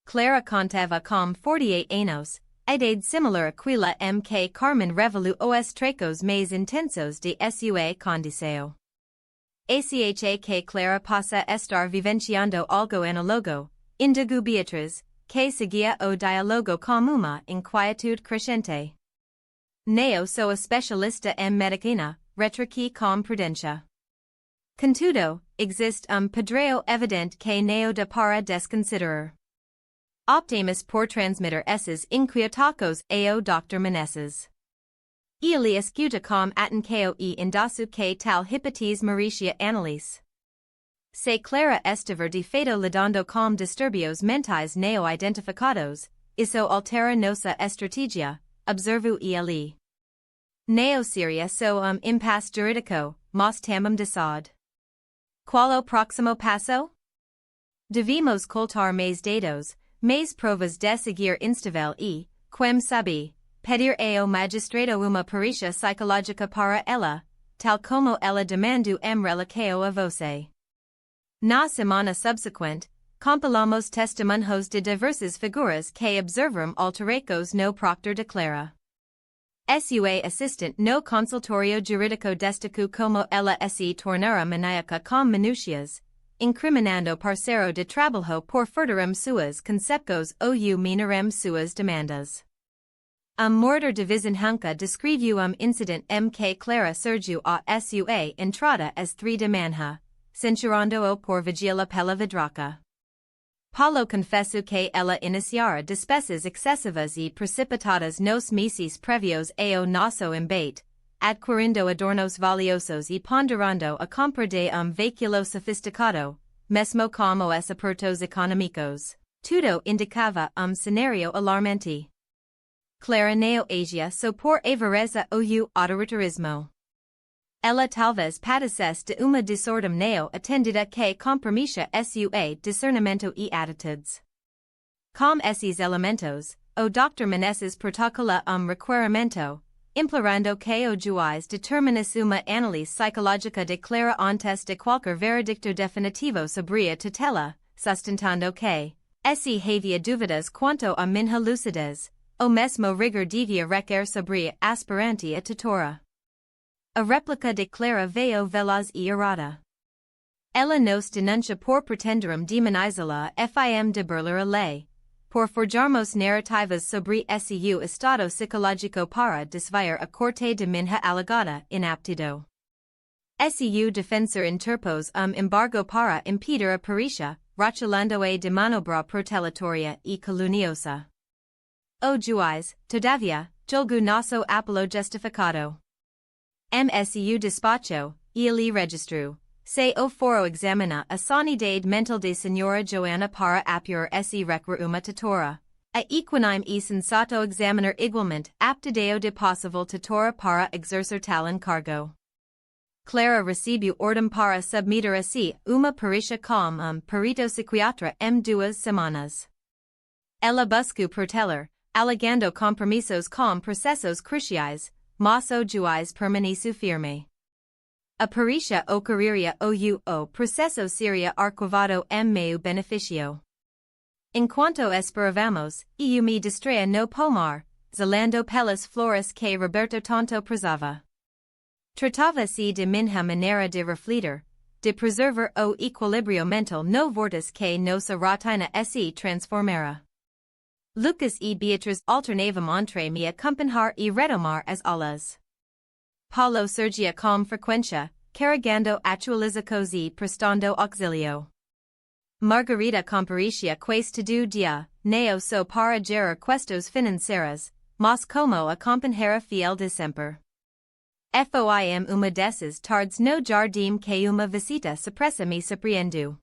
Clara contava com 48 anos, Idade similar aquila mk Carmen revelu os tracos mais intensos de sua condição. Acha que Clara passa estar vivenciando algo analogo, indigo Beatriz, que seguia o diálogo com uma inquietude crescente. Neo sou especialista em medicina, retrique com prudência. Contudo, existe padrão evidente que neo dá para desconsiderar. Optimus por transmitir esses inquietacos ao Dr. Meneses. Ele escuta com atenção e indaço que tal hipótese merecia análise. Se Clara estiver de fato lidando com disturbios mentais não identificados, isso altera nossa estratégia, observo ele. Não seria só impasse jurídico, mas também desaud. Qual o próximo passo? Devemos coltar mais dados, mais provas de seguir instável e, quem sabe, pedir ao magistrado uma perícia psicológica para ela, tal como ela demandou relação a você. Na semana subsequente, compilamos testemunhos de diversas figuras que observaram alteracos no Proctor de Clara. Sua assistant no consultorio jurídico destacou como ela se tornara maníaca com minúcias, incriminando parceiro de trabalho por furtarem suas concepções ou minarem suas demandas. Mordor de Vizinhanka descreveu incident que Clara surgiu a sua entrada às 3 da manhã, censurando-o por vigília pela vidraça. Paulo confessou que ela iniciara despesas excessivas e precipitadas nos meses previos ao nosso embate, adquirindo adornos valiosos e ponderando a compra de veículo sofisticado, mesmo como os apertos econômicos. Tudo indicava cenário alarmante. Clara não agia só por avareza ou autoritarismo. Ela talvez padecesse de uma desordem não atendida que comprometia sua discernimento e atitudes. Com esses elementos, o Dr. Meneses protocola requerimento, implorando que o juiz determinasse uma análise psicológica de Clara antes de qualquer veredicto definitivo sobre a tutela, sustentando que, se havia dúvidas quanto a minha lucidez, o mesmo rigor devia recair sobre a aspirante a tutora. A réplica de Clara veio veloz e errada. Ela nos denuncia por pretenderem demonizá-la fim de burlar a lei, por forjarmos narrativas sobre seu estado psicológico para desviar a corte de minha alegada inaptidão. Seu defensor interpôs embargo para impedir a perícia, rotulando-a de manobra protelatória e caluniosa. O juiz, todavia, julgou nosso apelo justificado. MSU despacho, ele registrou, se o foro examina a sanidade mental de Senhora Joana para apurar esse requer uma tutora, a equanime e sensato examinar igualmente aptidão de possível tutora para exercer tal encargo. Clara recebeu ordem para submeter a si uma perícia com perito psiquiatra 2 semanas. Ela buscou protelar, alegando compromissos com processos cruciais, mas o juiz permaneceu firme. A perícia ocorreria o processo seria arquivado meio beneficio. Enquanto esperávamos, me distraía no pomar, zelando pelas flores que Roberto tanto prezava. Tratava-se de minha maneira de refletir, de preservar o equilíbrio mental no vortice que nossa rotina se transformara. Lucas e Beatriz alternavam entre me acompanhar e retomar as aulas. Paulo surgia com frequência, carregando atualizações e prestando auxílio. Margarida comparecia quase todo dia, não só para gerar questões financeiras, mas como acompanhera fiel de sempre. Foim uma dessas tardes no jardim que uma visita surpresa me surpreendeu.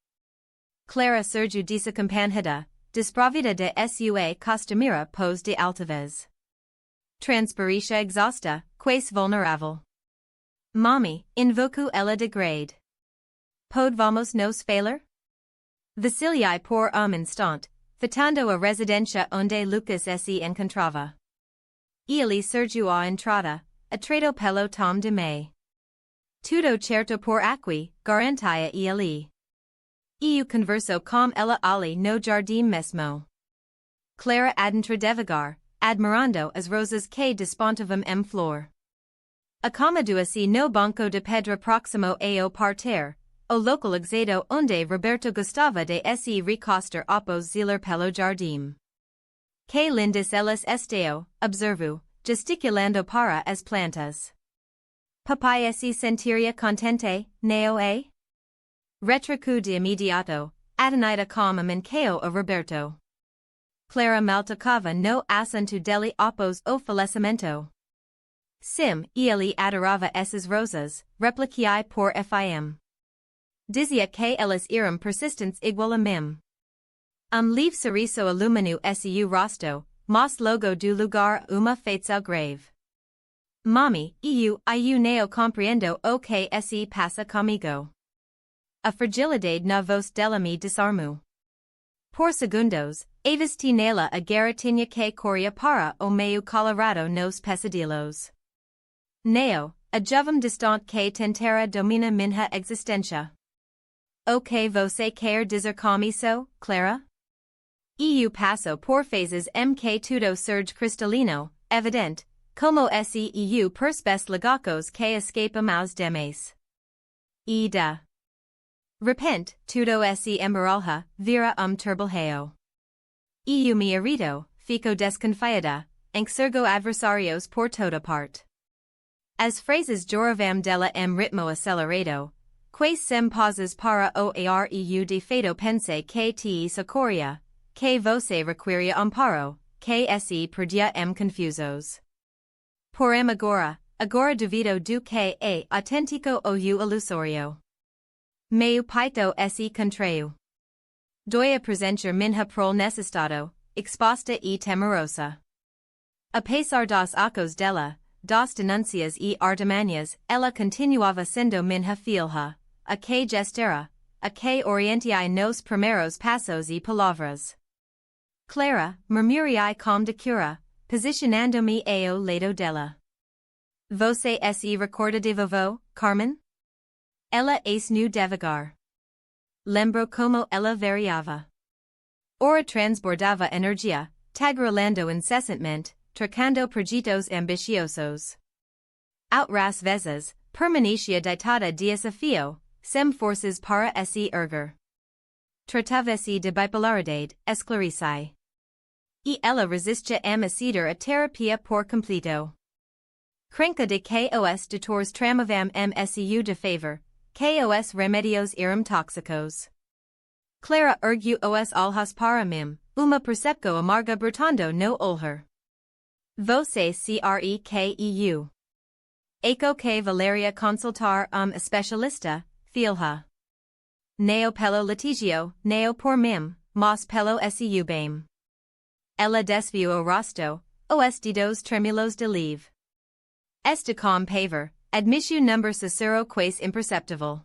Clara surgiu desacompanhada, desprovida de sua costumeira pose de altivez. Transparecia exausta, quase vulnerável. Mami, invoco ela de grade. Podemos nos falar? Vacilei por instante, fitando a residência onde Lucas se encontrava. Ele surgiu à entrada, atrado pelo tom de me. Tudo certo por aqui, garantia ele. Eu converso com ela ali no jardim mesmo. Clara adentra devagar, admirando as rosas que despontavam em flor. Acomodua-se no banco de pedra próximo ao parterre, o local exato onde Roberto gostava de se recostar após zelar pelo jardim. Que lindas elas estão, observo, gesticulando para as plantas. Papai se sentiria contente, não é? Retracu de imediato, Adonida como mancao a Roberto. Clara maltacava no assunto dele após o falecimento. Sim, ele adorava essas rosas, repliquei por fim. Dizia que elas eram persistentes igual a mim. Livre sorriso iluminu seu rosto, mas logo do lugar uma feita grave. Mami, eu não compreendo o que se passa comigo. A fragilidade na voz dela me desarmou. Por segundos, avesti nela a garratinha que corria para o meio colorado nos pesadillos. Neo, a jovem distante que tentara domina minha existência. O que você quer dizer com isso, Clara? Eu passo por fases que tudo surge cristalino, evidente, como eu percebes legacos que escapam aos demais. E de repente, tudo se embaralha, vira turbilhão. Eu me irrito, fico desconfiada, enxergo adversários por toda parte. As frases joravam dela ritmo acelerado, quais sem pausas para o areu de fato pense que te socorria, que você requiria amparo, que se perdia confusos. Porém agora duvido do que é autêntico ou ilusório. Meu peito se contraiu. Doi a presentir minha prole nesse estado, exposta e temerosa. Apesar das acos dela, das denúncias e artimanhas, ela continuava sendo minha filha, a que gestara, a que orientai nos primeiros passos e palavras. Clara, murmurei com de cura, posicionando-me ao lado dela. Você se recorda de vovô, Carmen? Ela nu devagar. Lembro como ela variava. Ora transbordava energia, tagarelando incessantemente, trocando projetos ambiciosos. Outras vezes, permanecia deitada de desafio, sem forças para se erguer. Tratava-se de bipolaridade, esclarecei. E ela resistia a ceder a terapia por completo. Crenca de que os doutores tramavam msu de favor, que os remedios eram tóxicos. Clara ergueu os olhos para mim, uma percepção amarga brotando no olhar. Você crequeu. Eco que Valeria consultar especialista, filha. Neo pelo litigio, neo por mim, mas pelo seu bem. Ela desviou o rosto, os dedos tremulos de leve. Este com pavor, admitiu number cicero quais imperceptível.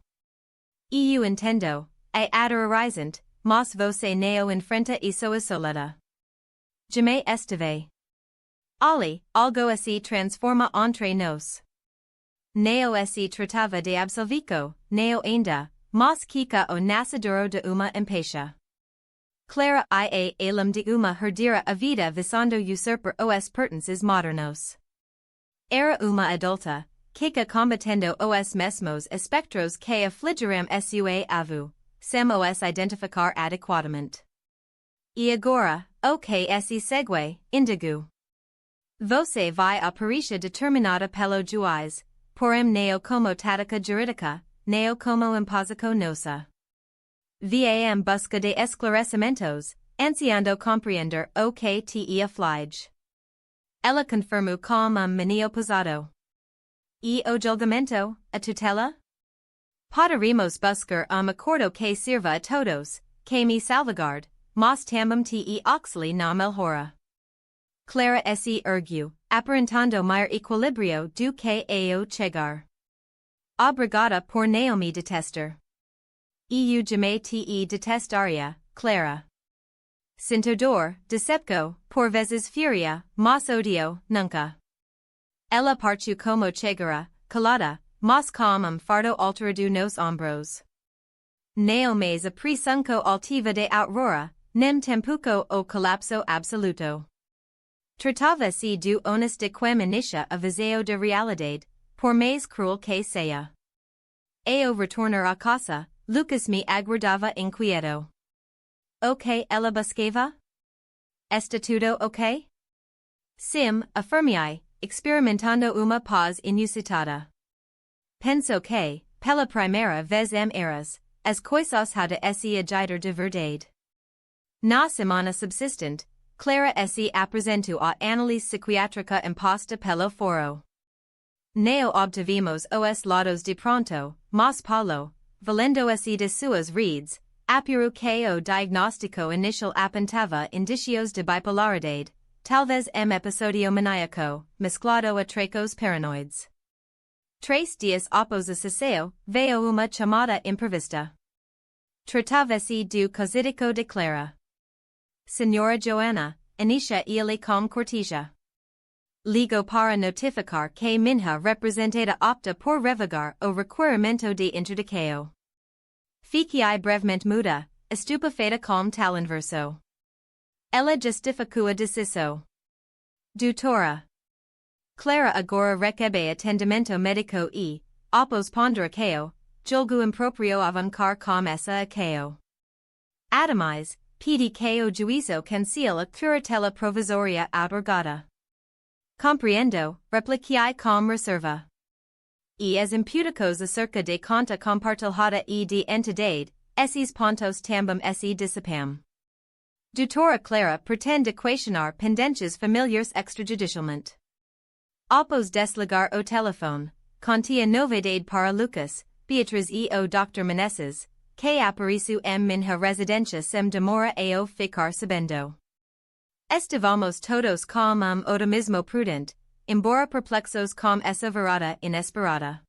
Eu entendo, a adorarizant, mas você neo enfrenta isso isolada. Jamais estive. Ali, algo se transforma entre nós. Neo se tratava de absolvico, neo ainda, mas kika o nasceduro de uma empeixa. Clara ia alum de uma herdera a vida visando usurper os pertences modernos. Era uma adulta, kika combatendo os mesmos espectros que afligiram sua avu, sem os identificar adequadamente. E agora, o que se segue, indigo. Você vai a perícia determinada pelo juiz, porém neo como tática jurídica, neo como imposico nossa. Vam busca de esclarecimentos, ansiando compreender o que te aflige. Ela confirmou com menino posado. E o julgamento, a tutela? Poderíamos buscar acordo que sirva a todos, que me salvaguarde, mas também te oxley na melhora. Clara se ergueu, aparentando maior equilibrio do que ao chegar. Obrigada por não me detestar. Eu jamais te detestaria, Clara. Sinto dor, decepco, por vezes furia, mas odio, nunca. Ela partiu como chegara, calada, mas com fardo alterado nos ombros. Não mais a presunco altiva de aurora, nem tampoco o colapso absoluto. Tratava-se do onus de quem inicia a visão de realidade, por mais cruel que seja. Ao retornar a casa, Lucas me aguardava inquieto. O que ela buscava? Está tudo ok? Sim, affirmei, experimentando uma paz inusitada. Penso que, pela primeira vez eras, as coisas had esse agir de verdade. Na semana subsistente, Clara se apresentou à análise psiquiátrica imposta pelo foro. Neo obtivemos os lados de pronto, mas Paulo, valendo se de suas redes, apurou que o diagnóstico inicial apontava indicios de bipolaridade, talvez episódio maníaco, mesclado a tracos paranoides. 3 dias após o cesseo, veio uma chamada imprevista. Tratava-se do cosídico de Clara. Senhora Joana, inicia ele com cortesia. Ligo para notificar que Minha representada opta por revogar o requerimento de interdicao. Fiquei brevemente muda, estupefeita com tal inverso. Ela justificou a decisão. Doutora. Clara agora recebe atendimento médico e, após ponderacao, julgo improprio avancar com essa acao. Ademais, pedi que o juízo cancele a curatela provisória outorgada. Compreendo, repliquei com reserva. E as imputicos acerca de conta compartilhada e de entidade, esses pontos também se dissipam. Doutora Clara pretende questionar pendências familiares extrajudicialmente. Após desligar o telefone, contia novidade para Lucas, Beatriz e o Dr. Meneses, que apareceu em minha residência sem demora ao ficar sabendo. Estivamos todos com otimismo prudente, embora perplexos com essa virada inesperada.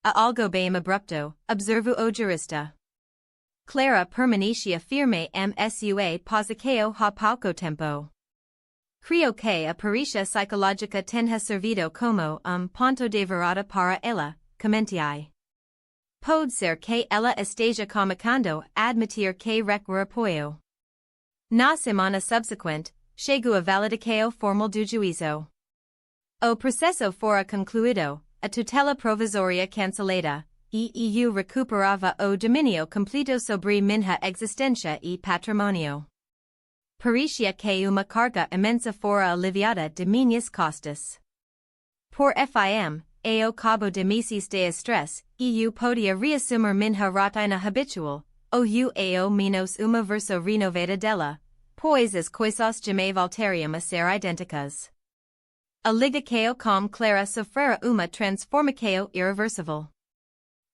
A algo bem abrupto, observo o jurista. Clara permanecia firme sua posição há pouco tempo. Creio que a perícia psicológica tenha servido como ponto de virada para ela, comentei. Pode ser que ela esteja começando a admitir que requer apoio. Na semana subsequente, chegou a validação formal do juízo. O processo fora concluído, a tutela provisória cancelada, e eu recuperava o domínio completo sobre minha existência e patrimônio. Parecia que uma carga imensa fora aliviada de minhas costas. Por fim, ao cabo de meses de estresse, eu podia reassumir minha rotina habitual, ao menos uma versão renovada dela, pois as coisas já me voltariam a ser idênticas. A ligação com Clara sofrera uma transformação irreversível.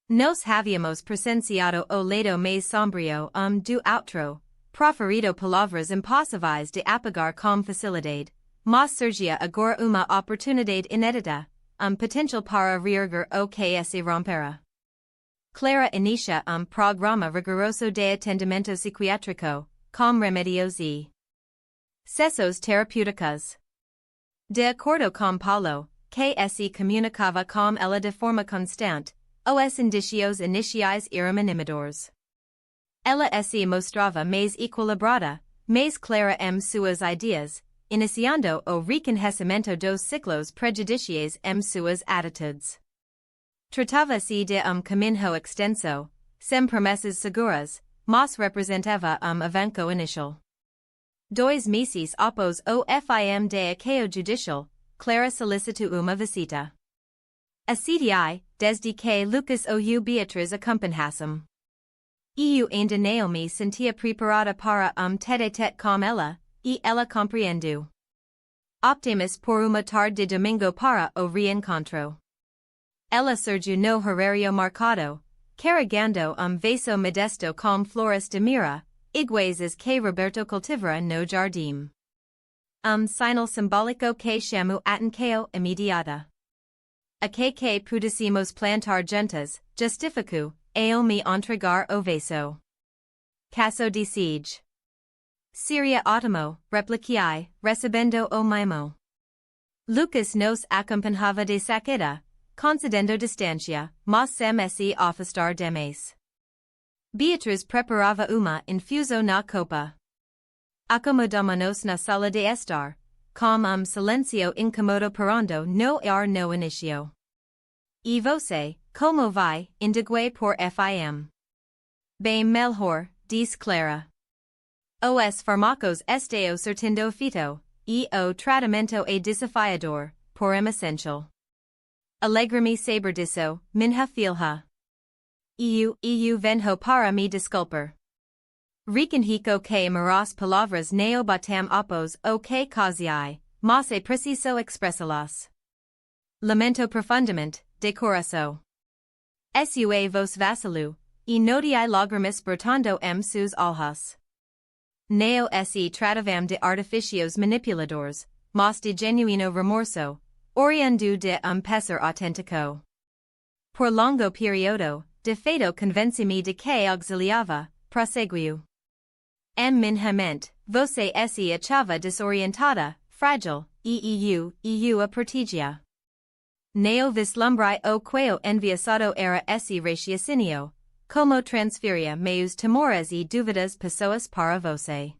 Nos havíamos presenciado o lado mais sombrio do outro, proferido palavras impossíveis de apagar com facilidade, mas surgia agora uma oportunidade inédita, potencial para reerguer o que se rompera. Clara inicia programa rigoroso de atendimento psiquiátrico, com remédios e sessões terapêuticas. De acordo com Paulo, que se comunicava com ela de forma constante, os indicios iniciais eram animadores. Ela se mostrava mais equilibrada, mais clara suas ideias, iniciando o reconhecimento dos ciclos prejudiciais suas atitudes. Tratava-se de caminho extenso, sem promessas seguras, mas representava avanço inicial. 2 meses após o fim de acao judicial, Clara solicitou uma visita. Acedi, desde que Lucas ou Beatriz acompanhassem. Eu ainda não me sentia preparada para tete-a-tete com ela, e ela compreendeu. Optamos por uma tarde de domingo para o reencontro. Ela surgiu no horário marcado, carregando vaso modesto com flores de mira, iguais as que Roberto cultivara no jardim. Sinal simbólico que chamo atenção imediata. A que pudéssemos plantar juntas, justifico, ao me entregar o vaso. Caso de siege. Seria ótimo, repliquei, recebendo o mimo. Lucas nos acompanhava de saqueta, concedendo distância, mas sem se afastar demais. Beatriz preparava uma infusão na copa. Acomodamo-nos na sala de estar, silencio incomodo parando no no inicio. E você, como vai, indigue por fim. Bem melhor, disse Clara. Os farmacos estão surtindo efeito, e o tratamento é desafiador, porém essential. Alegra-me saber disso, minha filha. Eu venho para me desculpar. Reconheço que maras palavras não batam após o que causei, mas é preciso expressá-las. Lamento profundamente, de coração. Sua voz vacilou, e notei lágrimas brotando seus olhos. Não se tratavam de artifícios manipuladores, mas de genuíno remorso, oriundo de pesar autêntico. Por longo período, de fato convenci-me de que auxiliava, prosseguiu. Minha mente, você se achava desorientada, frágil, eu a protegia. Neo vislumbrei o quão enviesado era esse raciocinio, como transferia meus temores e dúvidas pessoas para você.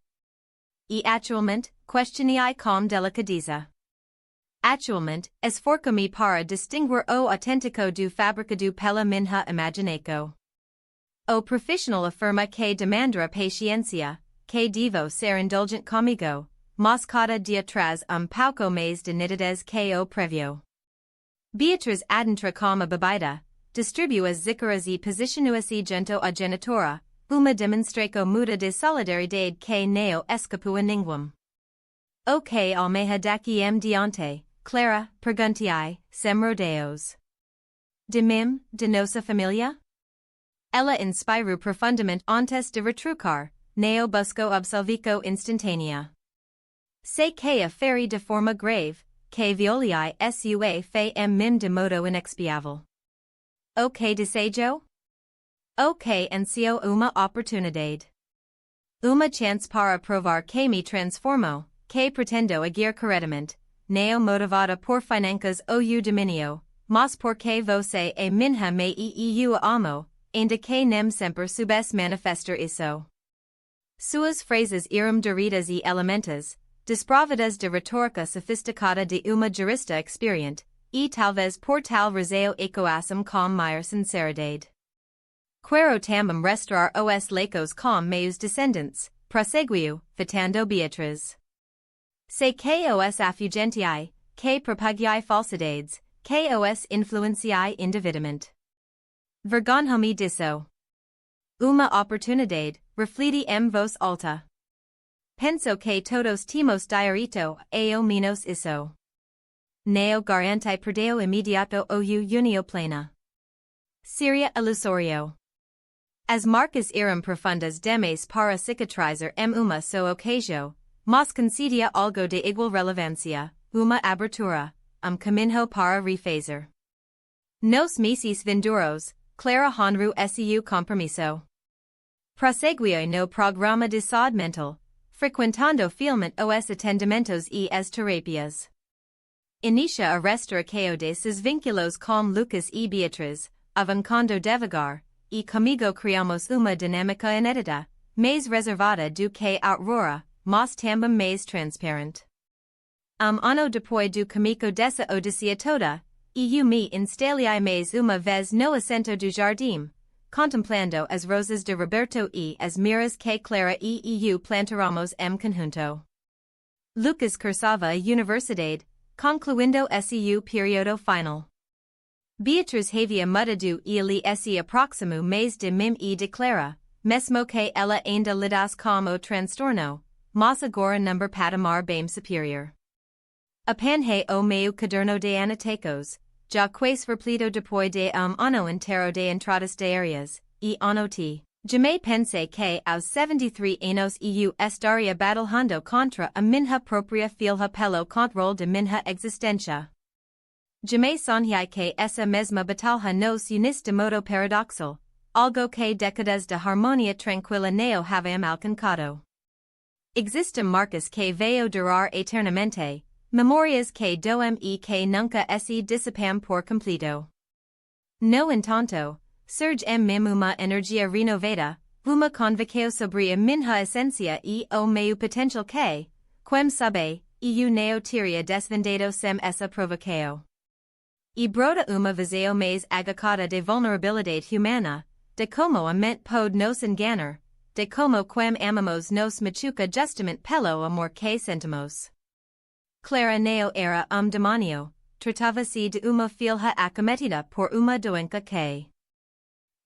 E atualmente, questionei com delicadeza. Atualmente, esforço-me para distinguir o autêntico do fabricado pela minha imaginação. O profissional afirma que demandará paciência, que devo ser indulgente comigo, mas cada dia traz pouco mais de nitidez que o previo. Beatriz adentra como bebida, distribui as zicaras e posicionua-se junto a genitora, uma demonstração muda de solidariedade que não escapou a ninguém. O que almeja daqui diante, Clara, perguntei, sem rodeos. De mim, de nossa família? Ela inspirou profundamente antes de retrucar, não busco absolvico instantânea. Sei que a feri de forma grave, que violei sua fé mim de modo inexpiável. O que desejo? O que ansio uma oportunidade. Uma chance para provar que me transformo, que pretendo agir corretamente, não motivada por finanças ou dominio, mas porque você é minha mãe e eu a amo, ainda que nem sempre soubesse manifestar isso. Suas frases eram doridas e elementais, desprovidas de retórica sofisticada de uma jurista experiente, e talvez por tal razão ecoassem com maior sinceridade. Quero também restaurar os laicos com meus descendentes, prosseguiu, fitando Beatriz. Sei que os afugentei, que propagei falsidades, que os influenciei indevidamente. Vergonho-me disso. Uma oportunidade, refleti voz alta. Penso que todos temos direito ao menos isso. Neo garante perdeu imediato ou unio plena. Seria ilusório. As marcas eram profundas demais para cicatrizar uma só ocasio, mas concedia algo de igual relevância, uma abertura, caminho para refazer. Nos meses vindouros, Clara honrou seu compromisso. Prosseguiu no programa de saúde mental, frequentando fielmente os atendimentos e as terapias. Inicia a restauração de seus vínculos com Lucas e Beatriz, avançando devagar, e comigo criamos uma dinâmica inédita, mais reservada do que aurora, mas também mais transparente. Ano depois do comigo dessa odisseia toda, eu me instalei mais uma vez no assento do jardim, contemplando as rosas de Roberto e as miras que Clara e eu plantaramos conjunto. Lucas cursava a universidade, concluindo seu período final. Beatriz havia mudado e ali se aproximou mais de mim e de Clara, mesmo que ela ainda lidasse com o transtorno, mas agora number patamar bem superior. Apanhei o meu caderno de anotecos, já quase repleto depois de ano inteiro de entradas diárias, e anotei. Jamais pensei que aos 73 anos eu estaria batalhando contra a minha própria filha pelo controle de minha existência. Jamais sonhei que essa mesma batalha nos unisse de modo paradoxal, algo que décadas de harmonia tranquila não haviam alcançado. Existem marcas que vão durar eternamente, memórias que doem e que nunca se dissipam por completo. No entanto, surge mim uma energia renovada, uma convicção sobre a minha essência e o meu potencial que, quem sabe, eu neo teria desvendado sem essa provocação. E broda uma visão mais agacada de vulnerabilidade humana, de como a mente pode nos enganar, de como quem amamos nos machuca justamente pelo amor que sentimos. Clara neo era demonio, tratava-se de uma filha acometida por uma doença que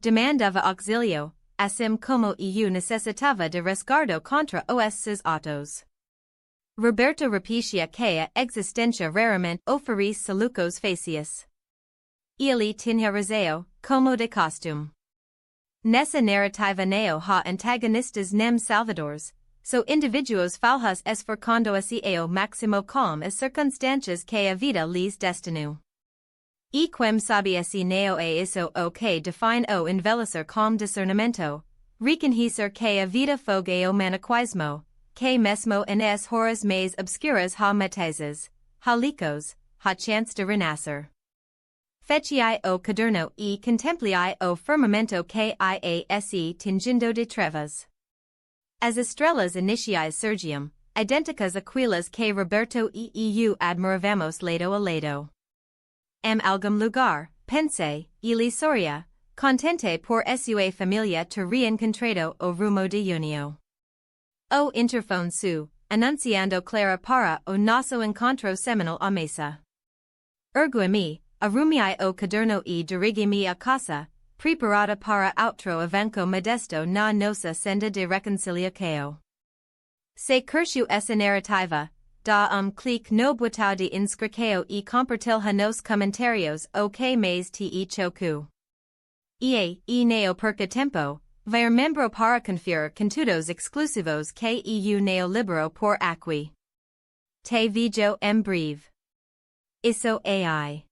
demandava auxílio, assim como eu necessitava de resguardo contra os seus atos. Roberto repetia que a existência raramente oferece lucos faciais. Ele tinha razão, como de costume. Nessa narrativa neo ha antagonistas nem salvadores, so individuos falhas esforçando-se ao máximo com as circunstâncias que a vida lhes destinou. E quem sabe esse neo é isso o que define o envelhecer com discernimento, reconhecer que a vida foge o maniquismo, que mesmo nas horas mais obscuras há matizes, há licos, há chance de renascer. Fechei o caderno e contemplei o firmamento que ia tingindo de trevas. As estrelas iniciais surgiam, idênticas aquelas que Roberto e eu admiravamos lado a lado. Algum lugar, pensei, ele sorria, contente por sua família ter reencontrado o rumo de unio. O interfone su, anunciando clara para o nosso encontro semanal à mesa. Ergui-me, arrumei o caderno e dirigi-me a casa, preparada para outro evenco modesto na nossa senda de reconciliação. Se curtiu essa narrativa, dá clique no botão de inscrição e compartilha nos comentários o que mais te chocu. E neo perca tempo, vai membro para conferir conteúdos exclusivos que eu neo libero por aqui. Te vídeo em breve. Isso AI.